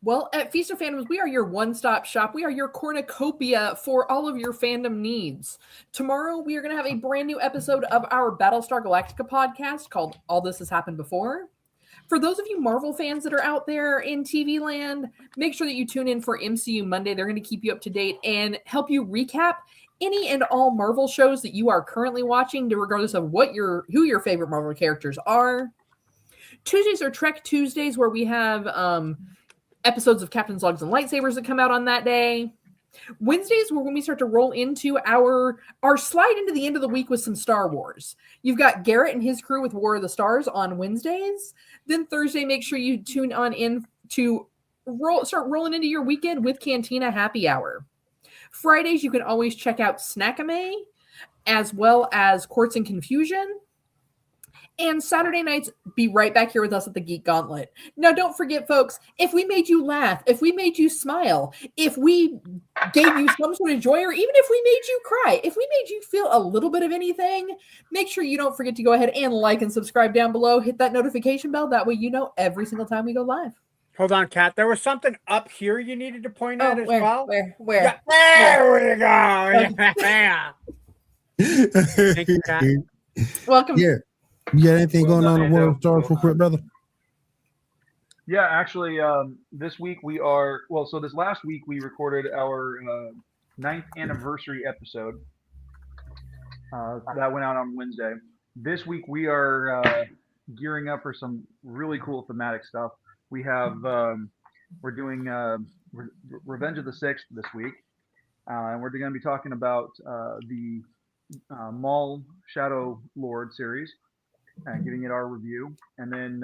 Well, at Feast of Fandoms, we are your one-stop shop. We are your cornucopia for all of your fandom needs. Tomorrow, we are going to have a brand new episode of our Battlestar Galactica podcast called All This Has Happened Before. For those of you Marvel fans that are out there in TV land, make sure that you tune in for MCU Monday. They're going to keep you up to date and help you recap any and all Marvel shows that you are currently watching, regardless of who your favorite Marvel characters are. Tuesdays are Trek Tuesdays, where we have episodes of Captain's Logs and Lightsabers that come out on that day. Wednesdays were when we start to roll into our slide into the end of the week with some Star Wars. You've got Garrett and his crew with War of the Stars on Wednesdays. Then Thursday, make sure you tune on in to start rolling into your weekend with Cantina Happy Hour. Fridays, you can always check out Snackame as well as Quartz and Confusion. And Saturday nights, be right back here with us at the Geek Gauntlet. Now, don't forget, folks, if we made you laugh, if we made you smile, if we gave you some sort of joy, or even if we made you cry, if we made you feel a little bit of anything, make sure you don't forget to go ahead and like and subscribe down below. Hit that notification bell. That way you know every single time we go live. Hold on, Kat. There was something up here you needed to point out as well. Where? Yeah, there we go. Yeah. Thank you, Kat. Welcome. Yeah. You got anything going on in the world of Star Wars real quick, brother? Yeah, actually, this week so this last week we recorded our 9th anniversary episode. That went out on Wednesday. This week we are gearing up for some really cool thematic stuff. We have, we're doing Revenge of the Sixth this week. And we're going to be talking about the Maul Shadow Lord series. Giving it our review, and then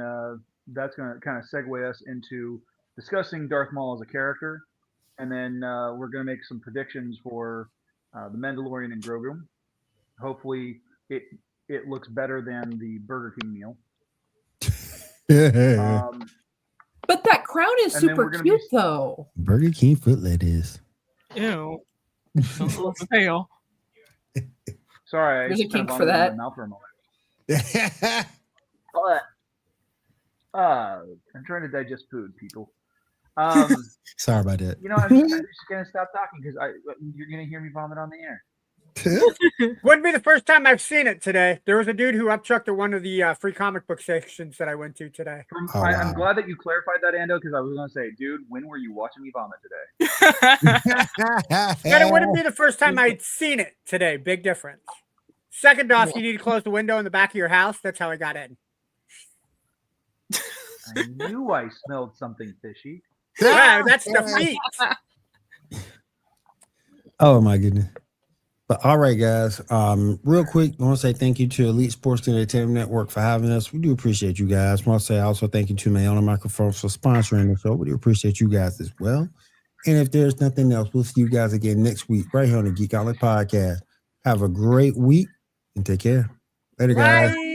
that's going to kind of segue us into discussing Darth Maul as a character, and then we're going to make some predictions for the Mandalorian and Grogu. Hopefully, it looks better than the Burger King meal. But that crown is super cute, though. Burger King foot lettuce. Ew. Sounds a little pale. Sorry, There's I a kink kind of for that. in my mouth for a moment. I'm trying to digest food, people. Sorry about that. You know, I'm just gonna stop talking because you're gonna hear me vomit on the air. Wouldn't be the first time I've seen it today. There was a dude who upchucked at one of the free comic book sections that I went to today. I'm glad that you clarified that, Ando, because I was gonna say, dude, when were you watching me vomit today? But it wouldn't be the first time I'd seen it today. Big difference. Second off, you need to close the window in the back of your house. That's how I got in. I knew I smelled something fishy. Wow, that's the feet. Oh my goodness. But all right, guys. Real quick, I want to say thank you to Elite Sports Entertainment Network for having us. We do appreciate you guys. I want to say also thank you to Mayona Microphones for sponsoring the show. We do appreciate you guys as well. And if there's nothing else, we'll see you guys again next week right here on the Geek Gauntlet Podcast. Have a great week and take care. Later, guys. Bye.